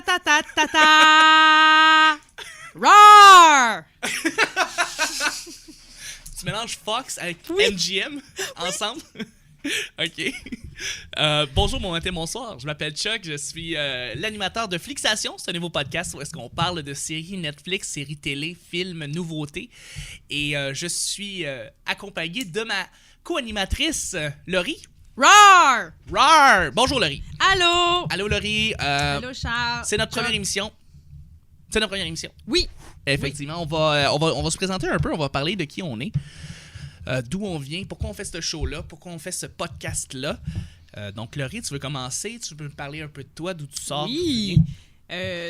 ta ta ta ta. Roar! Tu mélanges Fox avec MGM ensemble? OK. Bonjour, bon matin, bonsoir. Je m'appelle Chuck, je suis l'animateur de Flixation. C'est un nouveau podcast où est-ce qu'on parle de séries Netflix, séries télé, films, nouveautés. Et je suis accompagné de ma co-animatrice, Laurie. Roar! Rar! Bonjour, Laurie. Allô? Allô, Laurie. Allô, Charles. C'est notre première émission. C'est notre première émission. Oui. Effectivement, on va se présenter un peu, on va parler de qui on est. D'où on vient, pourquoi on fait ce show-là, pourquoi on fait ce podcast-là. Donc, Laurie, tu veux commencer? Tu peux me parler un peu de toi, d'où tu sors? Oui.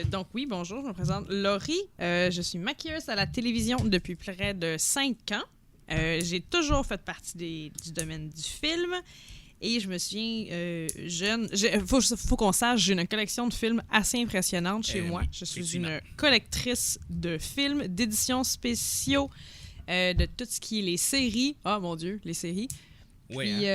Donc oui, bonjour, je me présente Laurie. Je suis maquilleuse à la télévision depuis près de 5 ans. J'ai toujours fait partie du domaine du film. Et je me souviens, jeune... Faut qu'on sache, j'ai une collection de films assez impressionnante chez moi. Oui, Je suis une collectrice de films, d'éditions spéciaux, de tout ce qui est les séries. Ah, mon Dieu, les séries. Oui, Puis,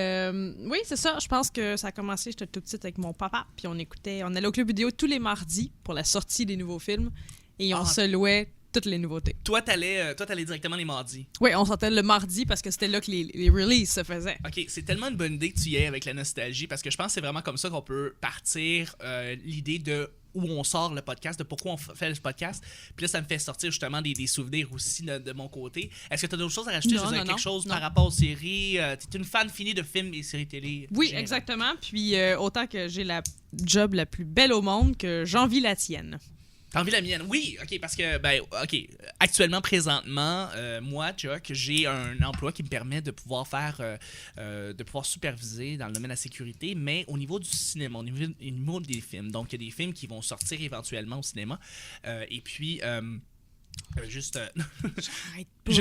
oui, c'est ça. Je pense que ça a commencé, j'étais toute petite avec mon papa. Puis on allait au club vidéo tous les mardis pour la sortie des nouveaux films. Et on se louait toutes les nouveautés. Toi, t'allais directement les mardis. Oui, on sortait le mardi parce que c'était là que les releases se faisaient. OK, c'est tellement une bonne idée que tu y aies avec la nostalgie parce que je pense que c'est vraiment comme ça qu'on peut partir l'idée de où on sort le podcast, de pourquoi on fait le podcast. Puis là, ça me fait sortir justement des souvenirs aussi de mon côté. Est-ce que tu as d'autres choses à rajouter? Quelque chose par rapport aux séries? Tu es une fan finie de films et séries télé? Oui, exactement. Puis autant que j'ai la job la plus belle au monde, que j'envie la tienne. T'envies la mienne? Oui, OK, parce que, actuellement, présentement, moi, Chuck, j'ai un emploi qui me permet de pouvoir de pouvoir superviser dans le domaine de la sécurité, mais au niveau du cinéma, au niveau des films. Donc, il y a des films qui vont sortir éventuellement au cinéma. Et puis, J'arrête pas.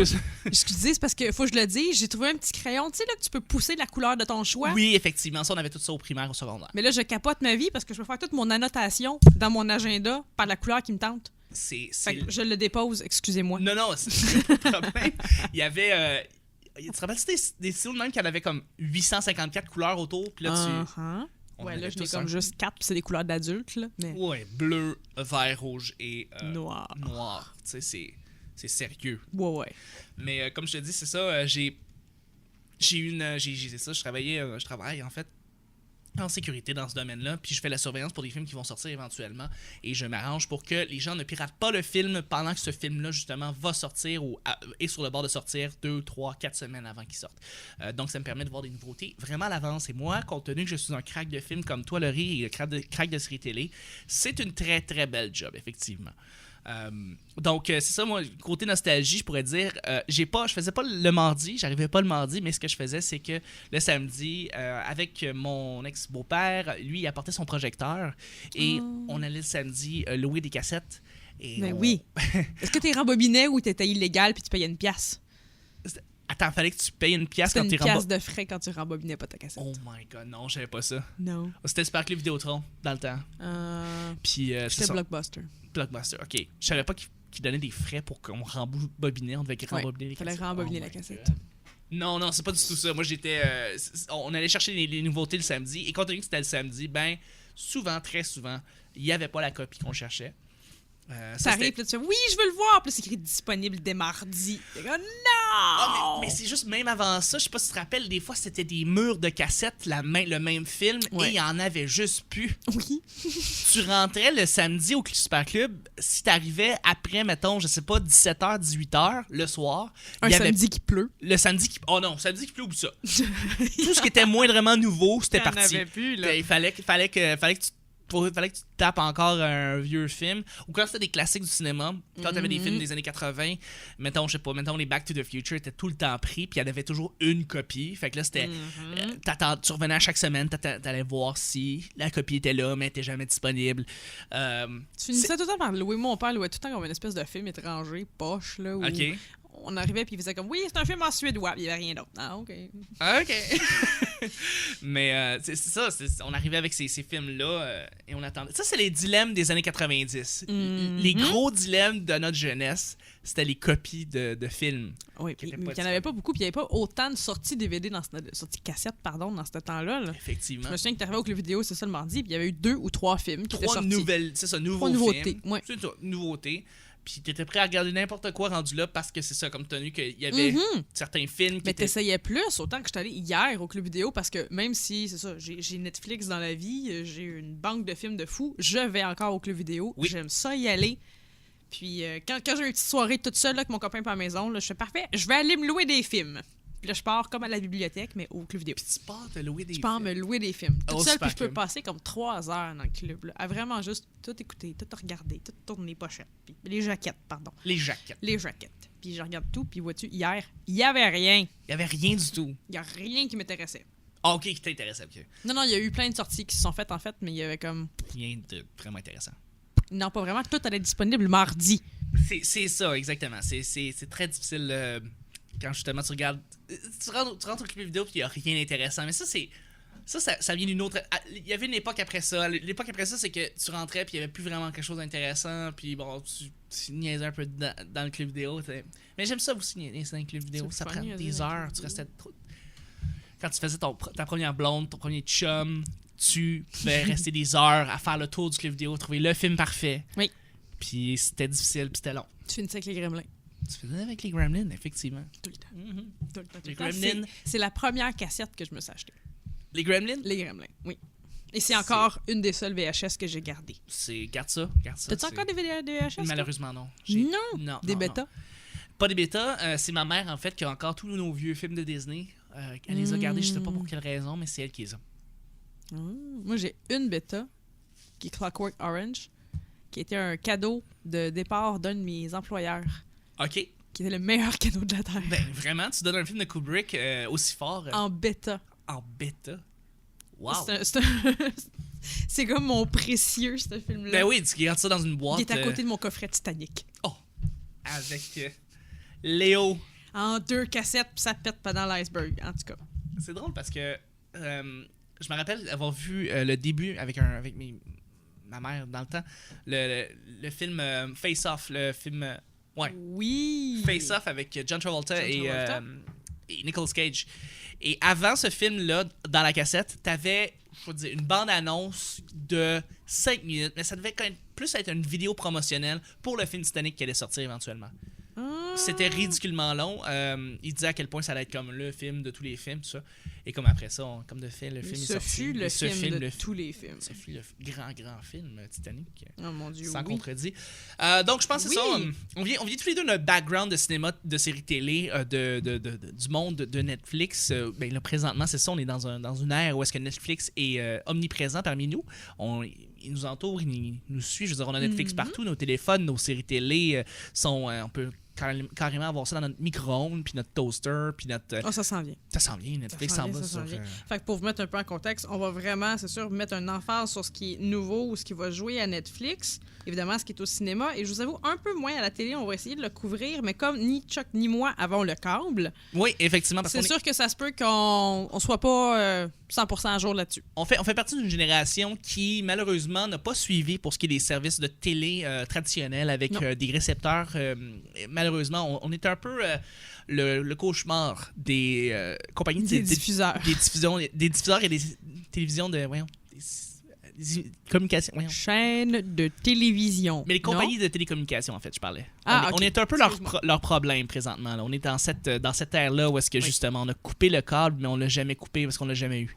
Excusez, c'est parce que faut que je le dise, j'ai trouvé un petit crayon, tu sais, là, que tu peux pousser la couleur de ton choix. Oui, effectivement, ça, on avait tout ça au primaire, au secondaire. Mais là, je capote ma vie parce que je peux faire toute mon annotation dans mon agenda par la couleur qui me tente. Fait que je le dépose, excusez-moi. Non, c'est pas de problème. Il y avait... tu te rappelles-tu des stylos de même qui en avait comme 854 couleurs autour? Puis là, Ouais, là, je n'ai comme juste 4, puis c'est des couleurs d'adultes, là. Mais... Ouais, bleu, vert, rouge et noir. Tu sais, c'est sérieux. Ouais. Mais comme je te dis, c'est ça, j'ai ça, je travaille en fait en sécurité dans ce domaine-là, puis je fais la surveillance pour des films qui vont sortir éventuellement, et je m'arrange pour que les gens ne piratent pas le film pendant que ce film-là, justement, va sortir ou est sur le bord de sortir 2, 3, 4 semaines avant qu'il sorte. Donc, ça me permet de voir des nouveautés vraiment à l'avance. Et moi, compte tenu que je suis un crack de film comme toi, Laurie, et crack de série télé, c'est une très, très belle job, effectivement. Donc c'est ça, moi, côté nostalgie, je pourrais dire je faisais pas le mardi, j'arrivais pas le mardi, mais ce que je faisais, c'est que le samedi, avec mon ex-beau-père, lui, il apportait son projecteur et on allait le samedi louer des cassettes. Oui. Est-ce que t'es rembobinais ou t'étais illégal puis tu payais une pièce? Attends, fallait que tu payes une pièce quand tu rembobinais. Une pièce de frais quand tu rembobinais pas ta cassette. Oh my god, non, je savais pas ça. Non. C'était Super Club Vidéotron dans le temps. Puis c'était Blockbuster. Blockbuster, ok. Je savais pas qu'il donnait des frais pour qu'on rembobinait. On devait rembobiner les cassettes. Fallait rembobiner la cassette. Non, c'est pas du tout ça. Moi, on allait chercher les nouveautés le samedi. Et compte tenu que c'était le samedi, très souvent, il n'y avait pas la copie qu'on cherchait. Ça arrive, là, tu fais oui, je veux le voir. Puis c'est écrit disponible dès mardi. Oh, non! Mais c'est juste, même avant ça, je sais pas si tu te rappelles, des fois, c'était des murs de cassettes, le même film, et il y en avait juste plus. Oui. Tu rentrais le samedi au Super Club, si t'arrivais après, mettons, je sais pas, 17h, 18h, le soir. Samedi qui pleut. Le samedi qui... Oh non, samedi qui pleut, oublie ça. Tout ce qui était moindrement nouveau, c'était parti. Il n'y en avait plus, là. Il fallait que tu tapes encore un vieux film. Ou quand c'était des classiques du cinéma, quand t'avais des films des années 80, mettons les Back to the Future étaient tout le temps pris, puis il y en avait toujours une copie. Fait que là, c'était... tu revenais à chaque semaine, t'allais voir si la copie était là, mais elle était jamais disponible. Tu finissais tout le temps par louer. Mon père louait tout le temps comme une espèce de film étranger, poche, là, où on arrivait puis il faisait comme oui, c'est un film en suédois, il y avait rien d'autre. Ah OK. OK. Mais c'est ça, on arrivait avec ces films-là et on attendait. Ça, c'est les dilemmes des années 90. Les gros dilemmes de notre jeunesse, c'était les copies de films. Oui, puis il n'y en avait pas beaucoup, puis il n'y avait pas autant de sorties DVD, sorties cassettes, pardon, dans ce temps-là. Là. Effectivement. Je me souviens que tu arrivais au club vidéo, c'est ça le mardi, puis il y avait eu 2 ou 3 films qui étaient sortis. Nouveautés. Films. Ouais. C'est ça, nouveautés. Puis t'étais prêt à regarder n'importe quoi rendu là parce que c'est ça, comme tenu qu'il y avait certains films qui mais t'essayais plus, autant que je suis allée hier au club vidéo, parce que même si, c'est ça, j'ai Netflix dans la vie, j'ai une banque de films de fous, je vais encore au club vidéo, j'aime ça y aller. Puis quand j'ai une petite soirée toute seule là, avec mon copain par la maison, là, je fais parfait, je vais aller me louer des films. Puis là, je pars comme à la bibliothèque, mais au club vidéo. Puis tu pars te louer des films. Je pars me louer des films. Toute seule, puis je peux cool. passer comme 3 heures dans le club. Là, à vraiment juste tout écouter, tout regarder, tout tourner les pochettes. Puis les jaquettes, pardon. Les jaquettes. Puis je regarde tout, puis vois-tu, hier, il y avait rien. Il y avait rien du tout. Il y a rien qui m'intéressait. Ah, OK, qui t'intéressait. Okay. Non, il y a eu plein de sorties qui se sont faites, en fait, mais il y avait comme... Rien de vraiment intéressant. Non, pas vraiment. Tout allait être disponible mardi. C'est ça, exactement. C'est très difficile... Quand justement tu regardes, tu rentres au clip vidéo puis il n'y a rien d'intéressant. Mais ça vient d'une autre. Il y avait une époque après ça. L'époque après ça, c'est que tu rentrais puis il n'y avait plus vraiment quelque chose d'intéressant. Puis bon, tu niaisais un peu dans le clip vidéo. Mais j'aime ça aussi, niaiser dans le clip vidéo. Ça prend des heures. Tu restais trop. Quand tu faisais ta première blonde, ton premier chum, tu pouvais rester des heures à faire le tour du clip vidéo, trouver le film parfait. Oui. Puis c'était difficile, puis c'était long. Tu finissais avec les Gremlins. Tu faisais avec les Gremlins, effectivement. Tout le temps. Tout le temps. Les Gremlins. C'est la première cassette que je me suis achetée. Les Gremlins? Les Gremlins, oui. Et c'est encore une des seules VHS que j'ai gardées. Garde ça. T'as-tu encore des VHS? Malheureusement, non. Non. Des bêtas? Pas des bêtas. C'est ma mère, en fait, qui a encore tous nos vieux films de Disney. Elle les a gardés, je sais pas pour quelle raison, mais c'est elle qui les a. Moi, j'ai une bêta, qui est Clockwork Orange, qui était un cadeau de départ d'un de mes employeurs. OK. Qui était le meilleur cadeau de la Terre. Ben, vraiment, tu donnes un film de Kubrick aussi fort. En bêta. En bêta? Wow. C'est comme mon précieux, ce film-là. Ben oui, tu gardes ça dans une boîte. Il est à côté de mon coffret Titanic. Oh! Avec Léo. En 2 cassettes, puis ça pète pendant l'iceberg, en tout cas. C'est drôle parce que je me rappelle avoir vu le début avec ma mère dans le temps, le film Face Off, le film... ouais. Oui! Face Off avec John Travolta et Nicolas Cage. Et avant ce film-là, dans la cassette, t'avais, faut dire, une bande-annonce de 5 minutes, mais ça devait quand même plus être une vidéo promotionnelle pour le film Titanic qui allait sortir éventuellement. C'était ridiculement long. Il disait à quel point ça allait être comme le film de tous les films, tout ça. Et comme après ça, comme de fait, le film est sorti. Ce fut le film de tous les films. Ce fut le grand film Titanic. Oh mon Dieu, sans contredit. Donc, je pense que c'est ça. On vient tous les deux d'un background de cinéma, de séries télé, du monde de Netflix. Ben là, présentement, c'est ça. On est dans une ère où est-ce que Netflix est omniprésent parmi nous. Il nous entoure, il nous suit. Je veux dire, on a Netflix partout. Nos téléphones, nos séries télé sont... on peut carrément avoir ça dans notre micro-ondes, puis notre toaster, puis notre... ça s'en vient. Ça s'en vient, Netflix s'en va sur... Fait que pour vous mettre un peu en contexte, on va vraiment, c'est sûr, mettre un emphase sur ce qui est nouveau ou ce qui va jouer à Netflix. Évidemment, ce qui est au cinéma. Et je vous avoue, un peu moins à la télé, on va essayer de le couvrir, mais comme ni Chuck ni moi avons le câble... Oui, effectivement. C'est sûr que ça se peut qu'on soit pas 100% à jour là-dessus. On fait partie d'une génération qui, malheureusement, n'a pas suivi pour ce qui est des services de télé traditionnels avec des récepteurs. Malheureusement, on est un peu le cauchemar des compagnies des diffuseurs. Des diffuseurs et des télévisions de... des communications. Chaînes de télévision. Mais les compagnies de télécommunications, en fait, je parlais. Okay. On est un peu leur problème présentement. Là. On est dans cette ère-là où est-ce que justement on a coupé le câble, mais on l'a jamais coupé parce qu'on l'a jamais eu.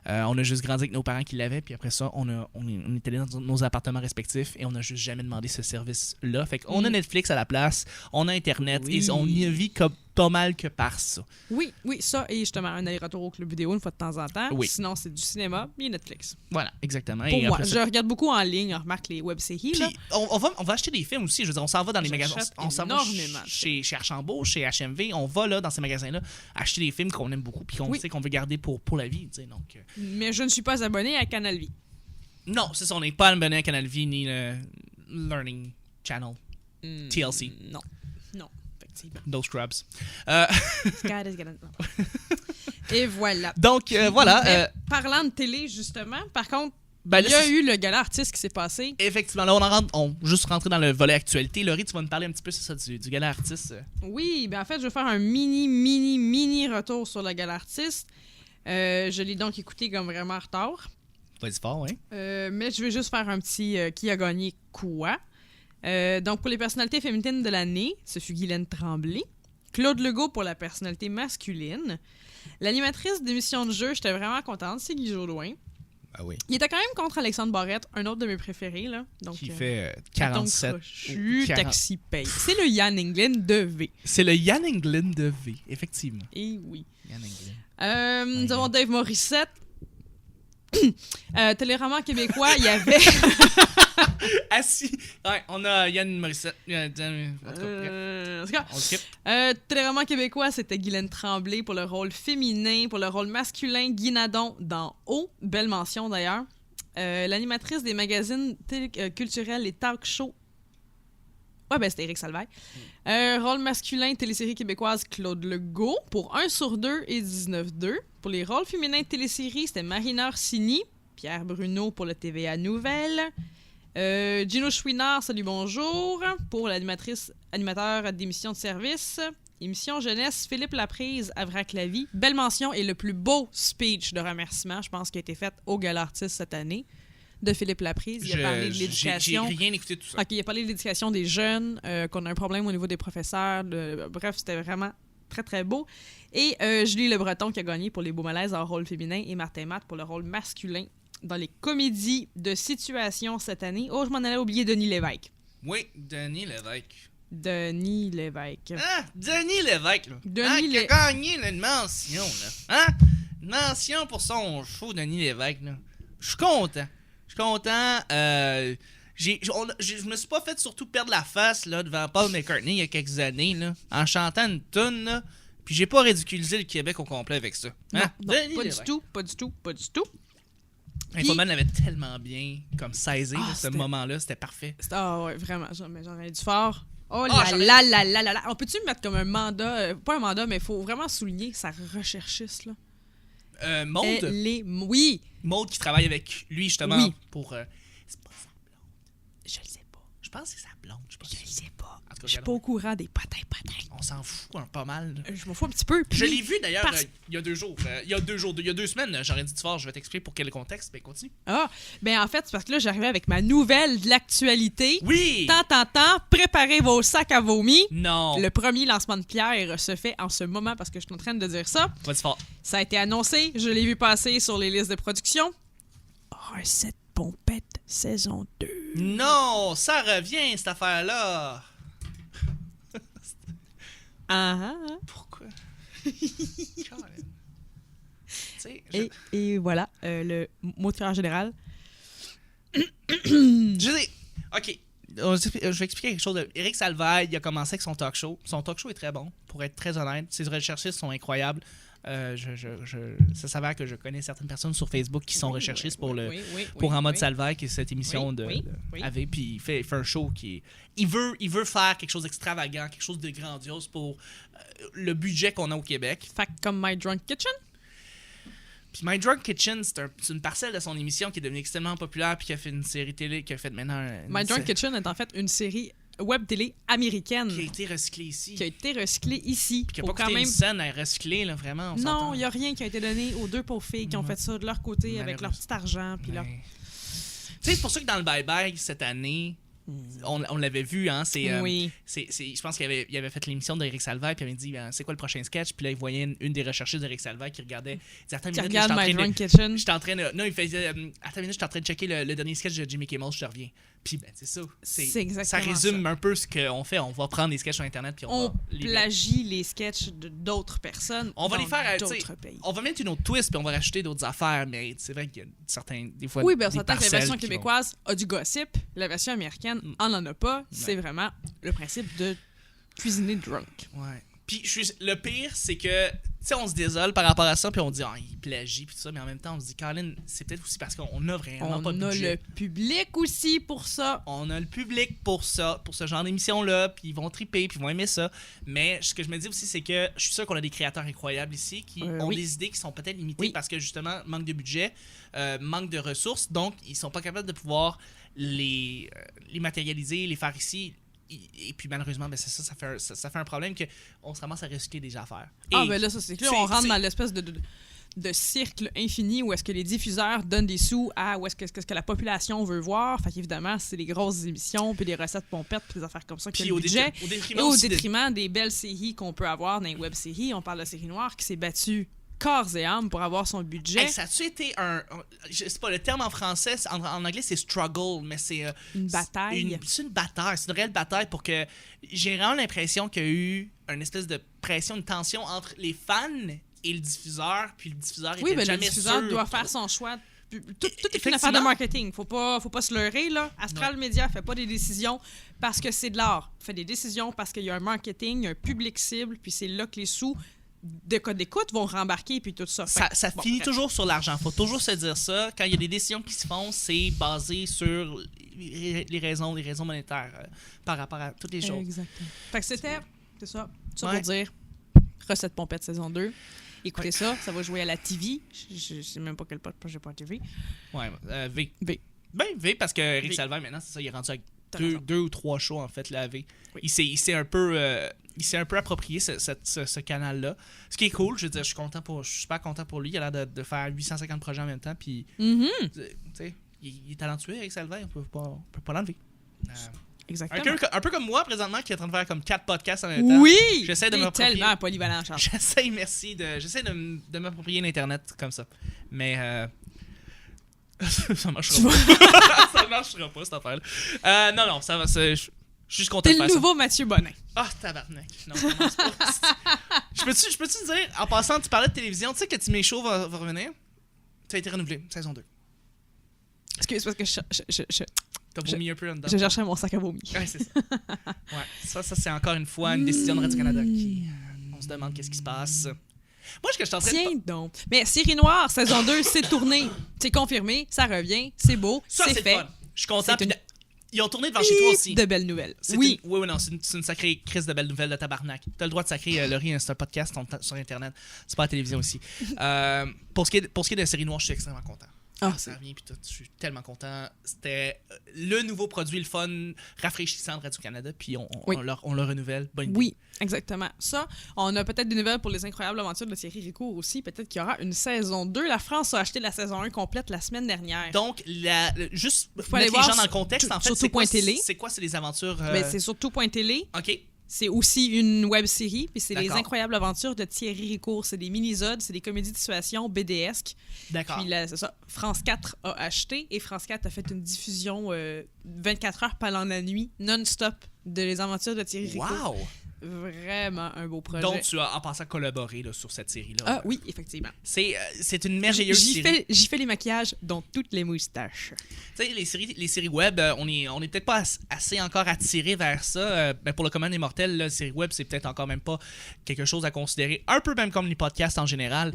On a juste grandi avec nos parents qui l'avaient, puis après ça, on est allé dans nos appartements respectifs et on n'a juste jamais demandé ce service-là. Fait qu'on a Netflix à la place, on a Internet et on y vit comme pas mal que par ça. Oui, ça, et justement, un aller-retour au club vidéo une fois de temps en temps. Oui. Sinon, c'est du cinéma et Netflix. Voilà, exactement. Pour moi, je regarde beaucoup en ligne, on remarque les web-séries. Puis, on va acheter des films aussi. Je veux dire, on s'en va dans les magasins. On s'en va chez Archambault, chez HMV. On va là, dans ces magasins-là, acheter des films qu'on aime beaucoup puis qu'on sait qu'on veut garder pour la vie. Donc, mais je ne suis pas abonné à Canal Vie. Non, c'est ça. On n'est pas abonné à Canal Vie ni le Learning Channel. TLC. Non, effectivement. No scrubs. God is getting... Et voilà. Donc, voilà. Mais, parlant de télé, justement, par contre, Ben, il y a eu le gala artiste qui s'est passé. Effectivement, là, on juste rentrer dans le volet actualité. Laurie, tu vas nous parler un petit peu, c'est ça, du gala artiste. Oui, ben en fait, je vais faire un mini retour sur le gala artiste. Je l'ai donc écouté comme vraiment en retard. Vas-y fort, oui. Mais je vais juste faire un petit qui a gagné quoi. Donc, pour les personnalités féminines de l'année, ce fut Guylaine Tremblay. Claude Legault pour la personnalité masculine. L'animatrice d'émission de jeu, j'étais vraiment contente, c'est Guy Jodoin. Ah oui. Il était quand même contre Alexandre Barrette, un autre de mes préférés. Là. Donc, Qui fait 47. Taxi Paye. C'est le Yann Englund de V. C'est le Yann Englund de V, effectivement. Et oui. Yann Englund. Nous avons Dave Morissette. Téléroman québécois, il y avait... Assis. Ouais, on a Yann Morissette. On skip. Téléroman québécois, c'était Guylaine Tremblay pour le rôle féminin. Pour le rôle masculin, Guy Nadon dans O. Belle mention, d'ailleurs. L'animatrice des magazines culturels et talk shows. Ouais, ben c'était Éric Salvaille. Rôle masculin, télésérie québécoise, Claude Legault pour 1 sur 2 et 19-2. Pour les rôles féminins de télésérie, c'était Marina Orsini, Pierre Bruno pour le TVA Nouvelle. Gino Chouinard, salut, bonjour. Pour animateur d'émission de service. Émission jeunesse, Philippe Laprise, Avrac-Lavie. Belle mention et le plus beau speech de remerciement, je pense, qui a été fait au Gala Artiste cette année, de Philippe Laprise. Il a parlé de l'éducation. J'ai rien écouté de tout ça. OK, il a parlé de l'éducation des jeunes, qu'on a un problème au niveau des professeurs. Bref, c'était vraiment très, très beau. Et Julie Le Breton qui a gagné pour les beaux malaises en rôle féminin et Martin Matt pour le rôle masculin dans les comédies de situation cette année. Oh, je m'en allais oublier Denis Lévesque. Oui, Denis Lévesque. Denis Lévesque. Ah, Denis Lévesque, là. Qui a gagné une mention, là. Hein? Une mention pour son show, Denis Lévesque, là. Je suis content. Je me suis pas fait surtout perdre la face, là, devant Paul McCartney il y a quelques années, là, en chantant une toune, là. Puis j'ai pas ridiculisé le Québec au complet avec ça. Hein? Non, pas du tout. Infoman l'avait tellement bien comme saisi, ce moment-là, c'était parfait. Ah ouais, vraiment, j'en ai du fort. Oh là. On peut-tu mettre comme un mandat, pas un mandat, mais il faut vraiment souligner sa recherchiste, là. Maude? Oui. Maude qui travaille avec lui, justement, pour... c'est pas sa blonde. Je le sais pas. Je pense que c'est sa blonde. Je le sais pas. En tout cas, je suis pas au courant des patins. On s'en fout pas mal. Je m'en fous un petit peu. Je l'ai vu, d'ailleurs, il y a 2 jours. Il y a 2 semaines, j'aurais dit fort, je vais t'expliquer pour quel contexte. Ben, continue. Ah, ben en fait, c'est parce que là, j'arrivais avec ma nouvelle de l'actualité. Oui! Tant, préparez vos sacs à vomi. Non. Le premier lancement de pierre se fait en ce moment parce que je suis en train de dire ça. Vas-y fort. Ça a été annoncé, je l'ai vu passer sur les listes de production. Recette Pompette, saison 2. Non, ça revient, cette affaire-là. Pourquoi? Et voilà, le mot de cœur général. Je sais. OK. Je vais expliquer quelque chose. Éric Salvaille, il a commencé avec son talk show. Son talk show est très bon, pour être très honnête. Ses recherchistes sont incroyables. Ça s'avère que je connais certaines personnes sur Facebook qui sont recherchistes pour En mode Salvaille, qui est cette émission de AV. Puis il fait un show qui est... Il veut faire quelque chose d'extravagant, quelque chose de grandiose pour le budget qu'on a au Québec. Fait comme My Drunk Kitchen? Puis My Drunk Kitchen, c'est une parcelle de son émission qui est devenue extrêmement populaire puis qui a fait une série télé, qui a fait maintenant... My Drunk Kitchen est en fait une série web télé américaine. Qui a été recyclée ici. Puis qui n'a pas coûté une scène à recycler, là, vraiment. Non, il n'y a rien qui a été donné aux 2 pauvres filles qui ont fait ça de leur côté avec leur petit argent. Puis leur... Tu sais, c'est pour ça que dans le bye-bye cette année, on l'avait vu, hein, je pense qu'il avait fait l'émission d'Éric Salvaille, puis il avait dit c'est quoi le prochain sketch, puis là il voyait une des recherchistes d'Éric Salvaille qui regardait. Qui regarde My Drunk Kitchen. J'étais en train de. Non, il faisait. Attends une minute, j'étais en train de checker le dernier sketch de Jimmy Kimmel, je te reviens. Puis ben, c'est ça. C'est exactement ça résume un peu ce qu'on fait. On va prendre des sketchs sur Internet, puis on plagie les sketchs d'autres personnes. On va les faire d'autres pays. On va mettre une autre twist, puis on va rajouter d'autres affaires, mais c'est vrai qu'il y a certains. Des fois, oui, bien, on s'entend que la version québécoise a du gossip, la version américaine en a pas. C'est vraiment le principe de cuisiner drunk. Ouais. Puis le pire, c'est que sais, on se désole par rapport à ça, puis on dit, il plagie, puis tout ça, mais en même temps, on se dit, Colin, c'est peut-être aussi parce qu'on a vraiment pas de budget. On a le public aussi pour ça. On a le public pour ça, pour ce genre d'émission-là, puis ils vont triper, puis ils vont aimer ça. Mais ce que je me dis aussi, c'est que je suis sûr qu'on a des créateurs incroyables ici qui ont des idées qui sont peut-être limitées parce que justement, manque de budget, manque de ressources, donc ils sont pas capables de pouvoir les matérialiser, les faire ici. Et puis malheureusement, ben c'est ça fait un problème qu'on se ramasse à recycler des affaires. Ben là, ça c'est clair, on rentre dans l'espèce de cercle infini où est-ce que les diffuseurs donnent des sous à où est-ce que la population veut voir. Fait qu'évidemment, c'est les grosses émissions, puis les recettes pompettes, puis des affaires comme ça qui ont le budget. Au détriment des belles séries qu'on peut avoir dans les web-séries. On parle de Série Noire qui s'est battue corps et âme pour avoir son budget. Hey, ça a-tu été je sais pas, le terme en français, en anglais c'est struggle, mais c'est... une bataille. C'est une bataille, c'est une réelle bataille pour que... J'ai vraiment l'impression qu'il y a eu une espèce de pression, une tension entre les fans et le diffuseur, puis le diffuseur était jamais sûr. Oui, le diffuseur doit faire son choix. Tout est une affaire de marketing. Faut pas se leurrer, là. Astral Media fait pas des décisions parce que c'est de l'art. Fait des décisions parce qu'il y a un marketing, un public cible, puis c'est là que les sous de code d'écoute vont rembarquer puis tout ça. Ça finit toujours sur l'argent. Faut toujours se dire ça. Quand il y a des décisions qui se font, c'est basé sur les raisons monétaires par rapport à toutes les choses. Exactement. Fait que c'est ça pour dire Recette Pompette saison 2. Écoutez ça va jouer à la TV. Je sais même pas quel poste j'ai pas à TV. Ouais, V. V. Ben V parce que Eric Salvaire maintenant, c'est ça, il est rendu avec deux ou trois shows en fait, la V. Oui. Il s'est un peu approprié ce canal-là. Ce qui est cool, je veux dire, je suis super content pour lui. Il a l'air de faire 850 projets en même temps. Puis, tu sais, il est talentueux, Eric Salvaire. On peut pas l'enlever. Exactement. Un peu comme moi, présentement, qui est en train de faire comme 4 podcasts en même temps. Oui! J'essaie de m'approprier. Tellement polyvalent, Charles. J'essaie de m'approprier l'Internet comme ça. Mais... ça marchera pas. Ça marchera pas, cette affaire-là. Non, ça va. Je suis juste content de faire ça. T'es le nouveau Mathieu Bonin. Ah, tabarnak. Non, commence pas. Je peux-tu te dire, en passant, tu parlais de télévision, tu sais que Timmy Show va revenir? Ça a été renouvelé, saison 2. Excuse, parce que t'as vomi un peu là-dedans. Je cherchais mon sac à vomi. Ouais, c'est ça. Ouais, ça c'est encore une fois une décision de Radio-Canada qui... on se demande qu'est-ce qui se passe. Moi, ce que je t'entends... Tiens donc. Mais Série Noire, saison 2, c'est tourné. C'est confirmé, ça revient, c'est beau, c'est fait. Fun. Je suis content. Ils ont tourné devant chez toi aussi. De belles nouvelles. Oui. Oui, non, c'est une sacrée crise de belles nouvelles de tabarnak. T'as le droit de sacrer, Laurie, c'est un podcast sur Internet. C'est pas la télévision aussi. Pour ce qui est de Série Noire, je suis extrêmement content. Ça revient, puis tout. Je suis tellement content. C'était le nouveau produit, le fun, rafraîchissant de Radio-Canada, puis on le renouvelle. Bonne idée. Oui, exactement. Ça, on a peut-être des nouvelles pour les incroyables aventures de Thierry Ricourt aussi. Peut-être qu'il y aura une saison 2. La France a acheté la saison 1 complète la semaine dernière. Donc, juste pour mettre les gens dans le contexte, en fait, c'est quoi? C'est les aventures? C'est sur tout.tv. OK. C'est aussi une web-série, puis c'est les incroyables aventures de Thierry Ricourt. C'est des mini-zodes, c'est des comédies de situation BDesques. D'accord. Puis là, c'est ça, France 4 a acheté et France 4 a fait une diffusion 24 heures pendant la nuit, non-stop, de les aventures de Thierry Ricourt. Wow! Vraiment un beau projet. Donc, tu as en passant collaborer là, sur cette série-là. Ah oui, effectivement. C'est une merveilleuse série. J'y fais les maquillages, dont toutes les moustaches. Tu sais, les séries web, on est peut-être pas assez encore attiré vers ça. Pour le commun des mortels, les séries web, c'est peut-être encore même pas quelque chose à considérer. Un peu même comme les podcasts en général.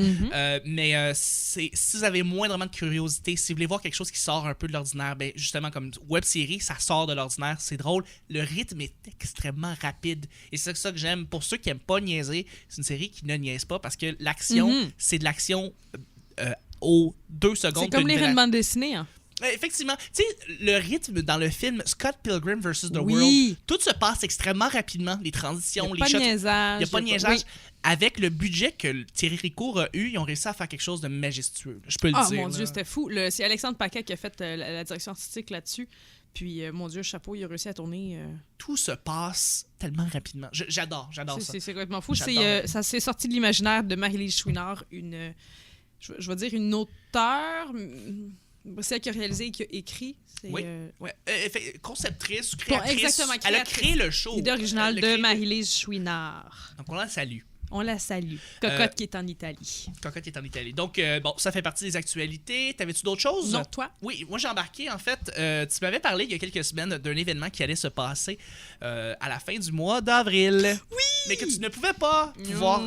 Mais si vous avez moindrement de curiosité, si vous voulez voir quelque chose qui sort un peu de l'ordinaire, ben justement, comme web série, ça sort de l'ordinaire, c'est drôle. Le rythme est extrêmement rapide. Et c'est ça que j'aime. Pour ceux qui n'aiment pas niaiser, c'est une série qui ne niaise pas parce que l'action, c'est de l'action aux 2 secondes. C'est comme les bandes dessinées, hein? Effectivement. Tu sais, le rythme dans le film Scott Pilgrim vs. The World, tout se passe extrêmement rapidement. Les transitions, les shots. Il n'y a pas de niaisage. Oui. Avec le budget que Thierry Ricourt a eu, ils ont réussi à faire quelque chose de majestueux. Je peux le dire. Ah, mon Dieu, c'était fou. C'est Alexandre Paquet qui a fait la direction artistique là-dessus. Puis, mon Dieu, chapeau, il a réussi à tourner. Tout se passe tellement rapidement. J'adore ça. C'est complètement fou. Ça s'est sorti de l'imaginaire de Marie-Lise Chouinard, je vais dire une auteure, c'est elle qui a réalisé et qui a écrit. Oui. Conceptrice, créatrice. Exactement, créatrice. Elle a créé le show. L'idée originale de Marie-Lise Chouinard. Donc, on la salue. On la salue. Cocotte qui est en Italie. Cocotte qui est en Italie. Donc, ça fait partie des actualités. T'avais-tu d'autres choses? Non, toi? Oui, moi j'ai embarqué, en fait, tu m'avais parlé il y a quelques semaines d'un événement qui allait se passer à la fin du mois d'avril. Oui! Mais que tu ne pouvais pas pouvoir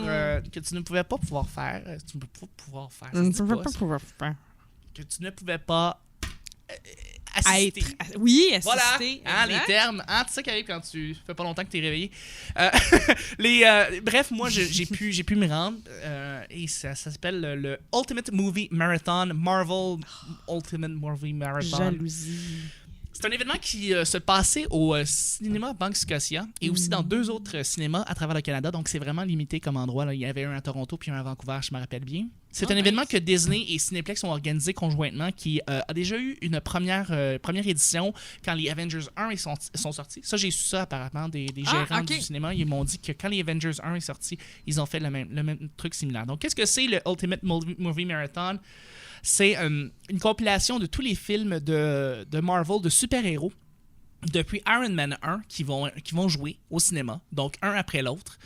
faire. Tu ne peux pas pouvoir faire. Ça se dit pas, que tu ne pouvais pas assister. Oui, assister. Voilà, les termes. C'est ça qui arrive quand tu fais pas longtemps que tu es réveillé. Bref, moi, j'ai pu me rendre. Et ça s'appelle le Ultimate Movie Marathon. Marvel Ultimate Movie Marathon. Jalousie. C'est un événement qui se passait au cinéma Banque Scotia et aussi dans 2 autres cinémas à travers le Canada. Donc, c'est vraiment limité comme endroit. Là. Il y avait un à Toronto puis un à Vancouver, je me rappelle bien. C'est un événement que Disney et Cineplex ont organisé conjointement qui a déjà eu une première édition quand les Avengers 1 sont sortis. Ça, j'ai su ça apparemment des gérants du cinéma. Ils m'ont dit que quand les Avengers 1 est sorti, ils ont fait le même truc similaire. Donc, qu'est-ce que c'est le Ultimate Movie Marathon? C'est une compilation de tous les films de Marvel, de super-héros, depuis Iron Man 1 qui vont jouer au cinéma, donc un après l'autre,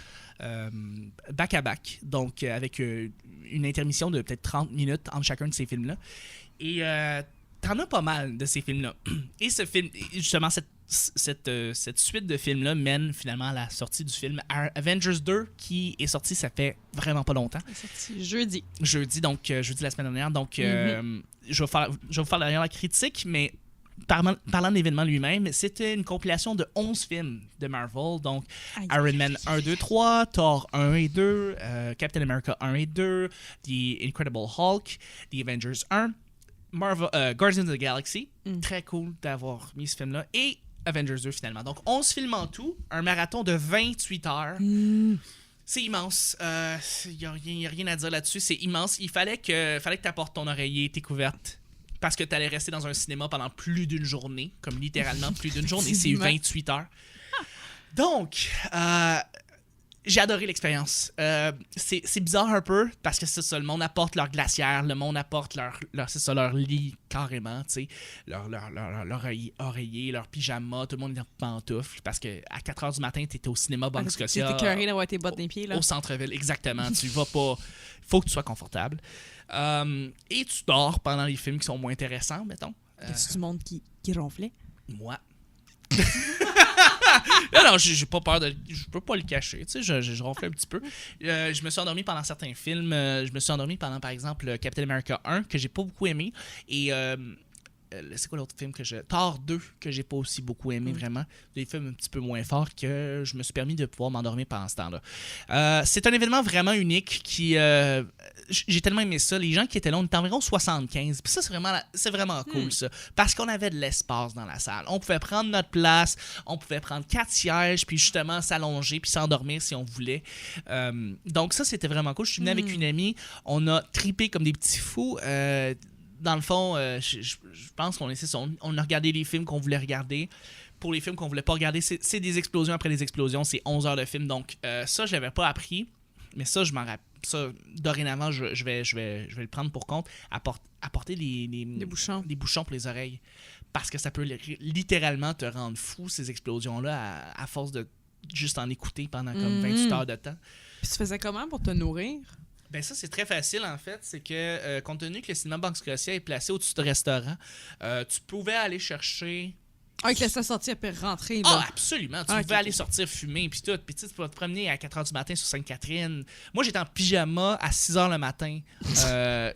back-à-back, donc avec une intermission de peut-être 30 minutes entre chacun de ces films-là. Et t'en as pas mal de ces films-là. Et ce film, justement, cette suite de films-là mène finalement à la sortie du film Avengers 2 qui est sorti, ça fait vraiment pas longtemps. C'est sorti jeudi. Jeudi la semaine dernière. Donc, je vais vous faire derrière la critique, mais parlant de l'événement lui-même, c'était une compilation de 11 films de Marvel. Donc, Iron Man 1, 2, 3, Thor 1 et 2, Captain America 1 et 2, The Incredible Hulk, The Avengers 1, Guardians of the Galaxy. Très cool d'avoir mis ce film-là. Et Avengers 2 finalement. Donc 11 films en tout, un marathon de 28 heures. C'est immense. Il n'y a rien à dire là-dessus. C'est immense. Il fallait que tu apportes ton oreiller, tes couvertes. Parce que tu allais rester dans un cinéma pendant plus d'une journée. Comme littéralement plus d'une journée. C'est 28 heures. Donc, j'ai adoré l'expérience. C'est bizarre un peu parce que c'est ça, le monde apporte leur glacière, le monde apporte leur lit carrément, tu sais, leur oreiller, leur pyjama, tout le monde est en pantoufles parce que à 4h du matin, t'étais au cinéma Banque Scotia. T'étais écœuré d'avoir tes bottes des pieds, là. Au centre-ville, exactement. Tu vas pas... Faut que tu sois confortable. Et tu dors pendant les films qui sont moins intéressants, mettons. Est-ce du monde qui ronflait? Moi. Non, j'ai pas peur de... Je peux pas le cacher, tu sais, je ronflais un petit peu. Je me suis endormi pendant certains films. Je me suis endormi pendant, par exemple, Captain America 1, que j'ai pas beaucoup aimé. Et... c'est quoi l'autre film que Thor 2, que j'ai pas aussi beaucoup aimé, vraiment. Des films un petit peu moins forts que je me suis permis de pouvoir m'endormir pendant ce temps-là. C'est un événement vraiment unique qui... j'ai tellement aimé ça. Les gens qui étaient là, on était environ 75. Puis ça, c'est vraiment cool, ça. Parce qu'on avait de l'espace dans la salle. On pouvait prendre notre place, on pouvait prendre 4 sièges, puis justement s'allonger, puis s'endormir si on voulait. Donc ça, c'était vraiment cool. Je suis venu avec une amie. On a tripé comme des petits fous. Dans le fond, je pense qu'on a regardé les films qu'on voulait regarder. Pour les films qu'on voulait pas regarder, c'est des explosions après des explosions. C'est 11 heures de film. Donc, ça, je l'avais pas appris. Mais ça, je m'en rappelle. Ça, dorénavant, je vais le prendre pour compte. Apporter des bouchons pour les oreilles. Parce que ça peut littéralement te rendre fou, ces explosions-là, à force de juste en écouter pendant comme 28 heures de temps. Puis tu faisais comment pour te nourrir? Ben ça, c'est très facile, en fait. C'est que, compte tenu que le cinéma Banque Scotia est placé au-dessus de restaurant, tu pouvais aller chercher... Ah, il te laissait sortir et rentrer, là. Ah, absolument. Tu pouvais aller sortir fumer, puis tout. Puis tu pouvais te promener à 4h du matin sur Sainte-Catherine. Moi, j'étais en pyjama à 6h le matin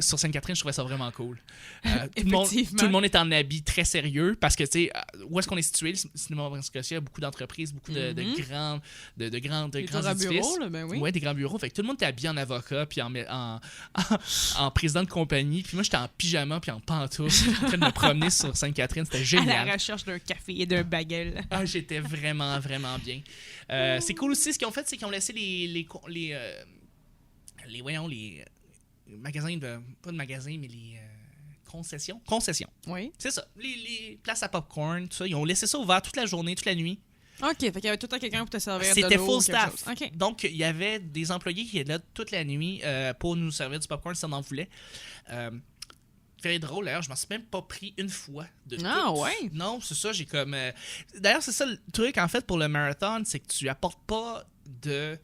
sur Sainte-Catherine. Je trouvais ça vraiment cool. Tout le monde est en habit très sérieux parce que, tu sais, où est-ce qu'on est situé, le cinéma Banque Scotia? Il y a beaucoup d'entreprises, beaucoup de grands édifices. Bureaux, là, ben oui. Ouais, des grands bureaux. Fait que tout le monde était habillé en avocat puis en président de compagnie. Puis moi, j'étais en pyjama puis en pantoufles en train de me promener sur Sainte-Catherine. C'était génial. À la recherche d'un café et d'un bagel. Ah, j'étais vraiment, vraiment bien. C'est cool aussi, ce qu'ils ont fait, c'est qu'ils ont laissé les magasins, pas de magasins, mais les concessions. Oui. C'est ça. Les places à popcorn, tout ça, ils ont laissé ça ouvert toute la journée, toute la nuit. OK, fait qu'il y avait tout le temps quelqu'un pour te servir de l'eau. C'était full staff. Okay. Donc, il y avait des employés qui étaient là toute la nuit pour nous servir du popcorn si on en voulait. Très drôle, d'ailleurs, je m'en suis même pas pris une fois de tout. Ah ouais? Non, c'est ça, j'ai comme... D'ailleurs, c'est ça le truc, en fait, pour le marathon, c'est que tu apportes pas de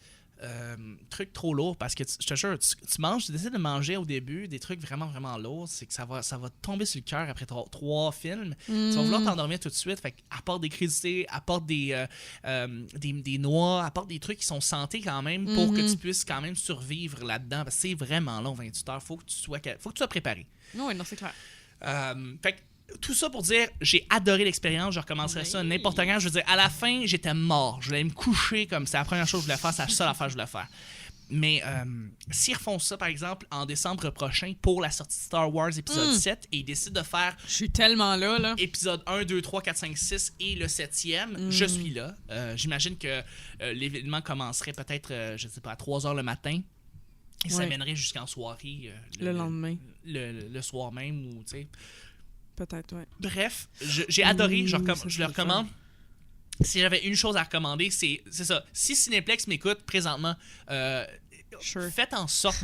trucs trop lourds parce que je te jure, tu décides de manger au début des trucs vraiment, vraiment lourds, c'est que ça va te tomber sur le cœur après 3 films. Tu vas vouloir t'endormir tout de suite. Fait apporte des crudités, apporte des noix, apporte des trucs qui sont santé quand même pour que tu puisses quand même survivre là-dedans. Parce que c'est vraiment long, 28 heures. Faut que tu sois préparé. Oui, non, c'est clair. Fait que tout ça pour dire, j'ai adoré l'expérience, je recommencerais ça n'importe quand. Je veux dire, à la fin, j'étais mort. Je voulais me coucher comme c'est la première chose que je voulais faire, c'est la seule affaire que je voulais faire. Mais s'ils refont ça, par exemple, en décembre prochain pour la sortie de Star Wars épisode 7 et ils décident de faire... Je suis tellement là. Épisode 1, 2, 3, 4, 5, 6 et le 7e, je suis là. J'imagine que l'événement commencerait peut-être, je sais pas, à 3 h le matin. Et ça mènerait jusqu'en soirée. Le lendemain. Le soir même, ou tu sais... Peut-être, ouais. Bref, j'ai adoré, je le recommande. Si j'avais une chose à recommander, c'est ça. Si Cinéplex m'écoute présentement, faites en sorte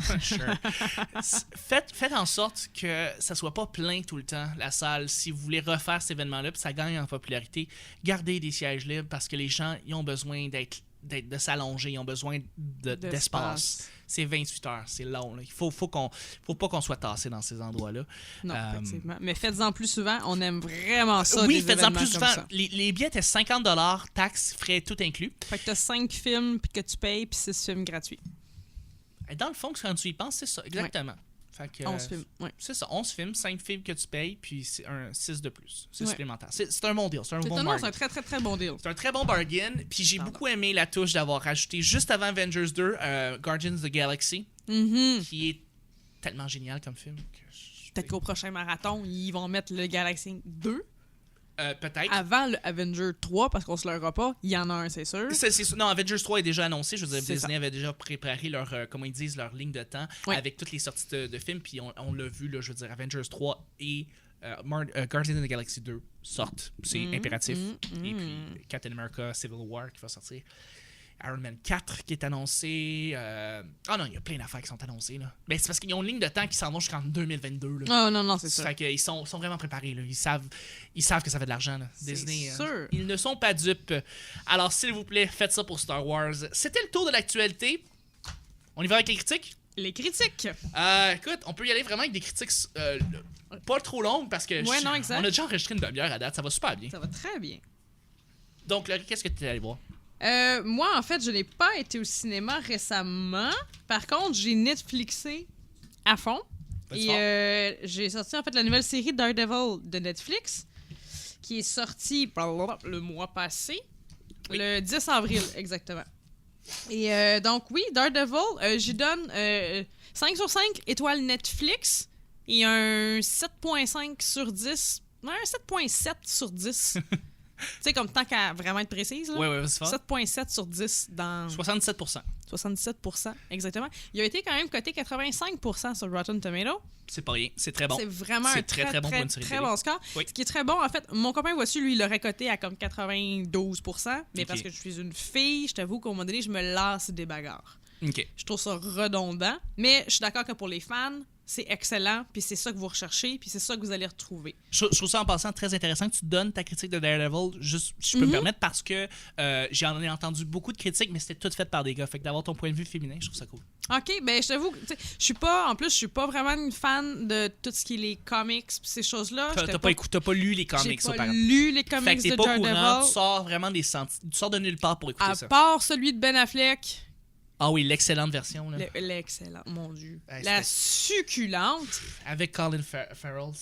faites en sorte que ça soit pas plein tout le temps, la salle. Si vous voulez refaire cet événement-là, puis ça gagne en popularité, gardez des sièges libres parce que les gens, ils ont besoin de s'allonger, ils ont besoin d'espace. C'est 28 heures, c'est long. Là. Il faut pas qu'on soit tassé dans ces endroits-là. Non, effectivement. Mais faites-en plus souvent, on aime vraiment ça. Oui, faites-en plus souvent. Les billets étaient 50 $, taxes, frais, tout inclus. Fait que t'as 5 films que tu payes, puis 6 films gratuits. Et dans le fond, quand tu y penses, c'est ça, exactement. Ouais. Fait que, 11 films, oui. C'est ça, 11 films, 5 films que tu payes, puis c'est un 6 de plus. C'est supplémentaire. C'est un bon deal, c'est un bon bargain. C'est un très, très, très bon deal. C'est un très bon bargain, puis j'ai beaucoup aimé la touche d'avoir rajouté juste avant Avengers 2, Guardians of the Galaxy, qui est tellement génial comme film. Peut-être qu'au prochain marathon, ils vont mettre le Galaxy 2. Peut-être. Avant le Avenger 3, parce qu'on se leurra pas, il y en a un, c'est sûr. Non, Avengers 3 est déjà annoncé. Je veux dire, Disney avait déjà préparé leur, comment ils disent, leur ligne de temps avec toutes les sorties de films. Puis on l'a vu, là, je veux dire, Avengers 3 et Guardians of the Galaxy 2 sortent. C'est impératif. Et puis Captain America Civil War qui va sortir. Iron Man 4 qui est annoncé. Ah non, il y a plein d'affaires qui sont annoncées. Là. Mais c'est parce qu'ils ont une ligne de temps qui s'en va jusqu'en 2022. Là. Oh non, c'est ça. Fait qu'ils sont vraiment préparés. Là. Ils savent que ça fait de l'argent. Là. Disney. Sûr. Ils ne sont pas dupes. Alors, s'il vous plaît, faites ça pour Star Wars. C'était le tour de l'actualité. On y va avec les critiques? Les critiques. Écoute, on peut y aller vraiment avec des critiques pas trop longues parce que non, exact. On a déjà enregistré une demi-heure à date. Ça va super bien. Ça va très bien. Donc, Laurie, qu'est-ce que tu es allé voir? Moi, en fait, je n'ai pas été au cinéma récemment. Par contre, j'ai Netflixé à fond. Et j'ai sorti, en fait, la nouvelle série Daredevil de Netflix, qui est sortie le mois passé, le 10 avril, exactement. Et donc, oui, Daredevil, j'y donne 5 sur 5 étoiles Netflix et un 7.5 sur 10. Non, un 7.7 sur 10. Tu sais, comme tant qu'à vraiment être précise, là. Oui, c'est fort. 7.7 sur 10 dans... 77%. 77%, exactement. Il a été quand même coté 85% sur Rotten Tomatoes. C'est pas rien, c'est très bon. C'est vraiment un très bon pour une série très bon score. Oui. Ce qui est très bon, en fait, mon copain voici, lui, il l'aurait coté à comme 92%, mais parce que je suis une fille, je t'avoue qu'à un moment donné, je me lasse des bagarres. Je trouve ça redondant, mais je suis d'accord que pour les fans, c'est excellent, puis c'est ça que vous recherchez, puis c'est ça que vous allez retrouver. Je trouve ça en passant très intéressant que tu donnes ta critique de Daredevil, juste si je peux me permettre, parce que j'en ai entendu beaucoup de critiques, mais c'était tout fait par des gars. Fait que d'avoir ton point de vue féminin, je trouve ça cool. OK, ben je t'avoue, je suis pas vraiment une fan de tout ce qui est les comics pis ces choses-là. T'as pas lu les comics, j'ai pas lu les comics de Daredevil. Tu sors vraiment tu sors de nulle part pour écouter ça. À part celui de Ben Affleck. Ah oui, l'excellente version. Là. L'excellente, mon Dieu. La succulente. Avec Colin Farrell,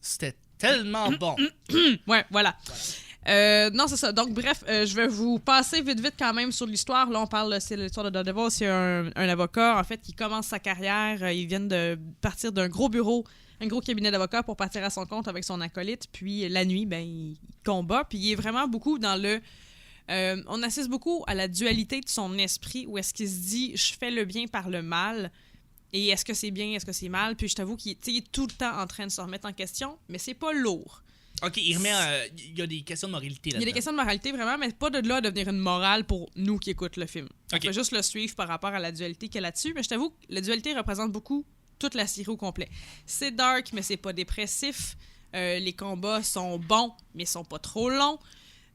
c'était tellement bon. Ouais, voilà. Non, c'est ça. Donc, bref, je vais vous passer vite quand même sur l'histoire. Là, on parle, c'est l'histoire de Daredevil. C'est un avocat, en fait, qui commence sa carrière. Il vient de partir d'un gros bureau, un gros cabinet d'avocats pour partir à son compte avec son acolyte. Puis, la nuit, ben, il combat. Puis, il est vraiment beaucoup dans le... on assiste beaucoup à la dualité de son esprit, où est-ce qu'il se dit « je fais le bien par le mal ». Et est-ce que c'est bien, est-ce que c'est mal? Puis je t'avoue qu'il est tout le temps en train de se remettre en question, mais c'est pas lourd. OK, il y a des questions de moralité là-dedans. Il y a des questions de moralité, vraiment, mais pas de là à devenir une morale pour nous qui écoutent le film. On peut juste le suivre par rapport à la dualité qu'il y a là-dessus, mais je t'avoue que la dualité représente beaucoup toute la série au complet. C'est dark, mais c'est pas dépressif. Les combats sont bons, mais sont pas trop longs.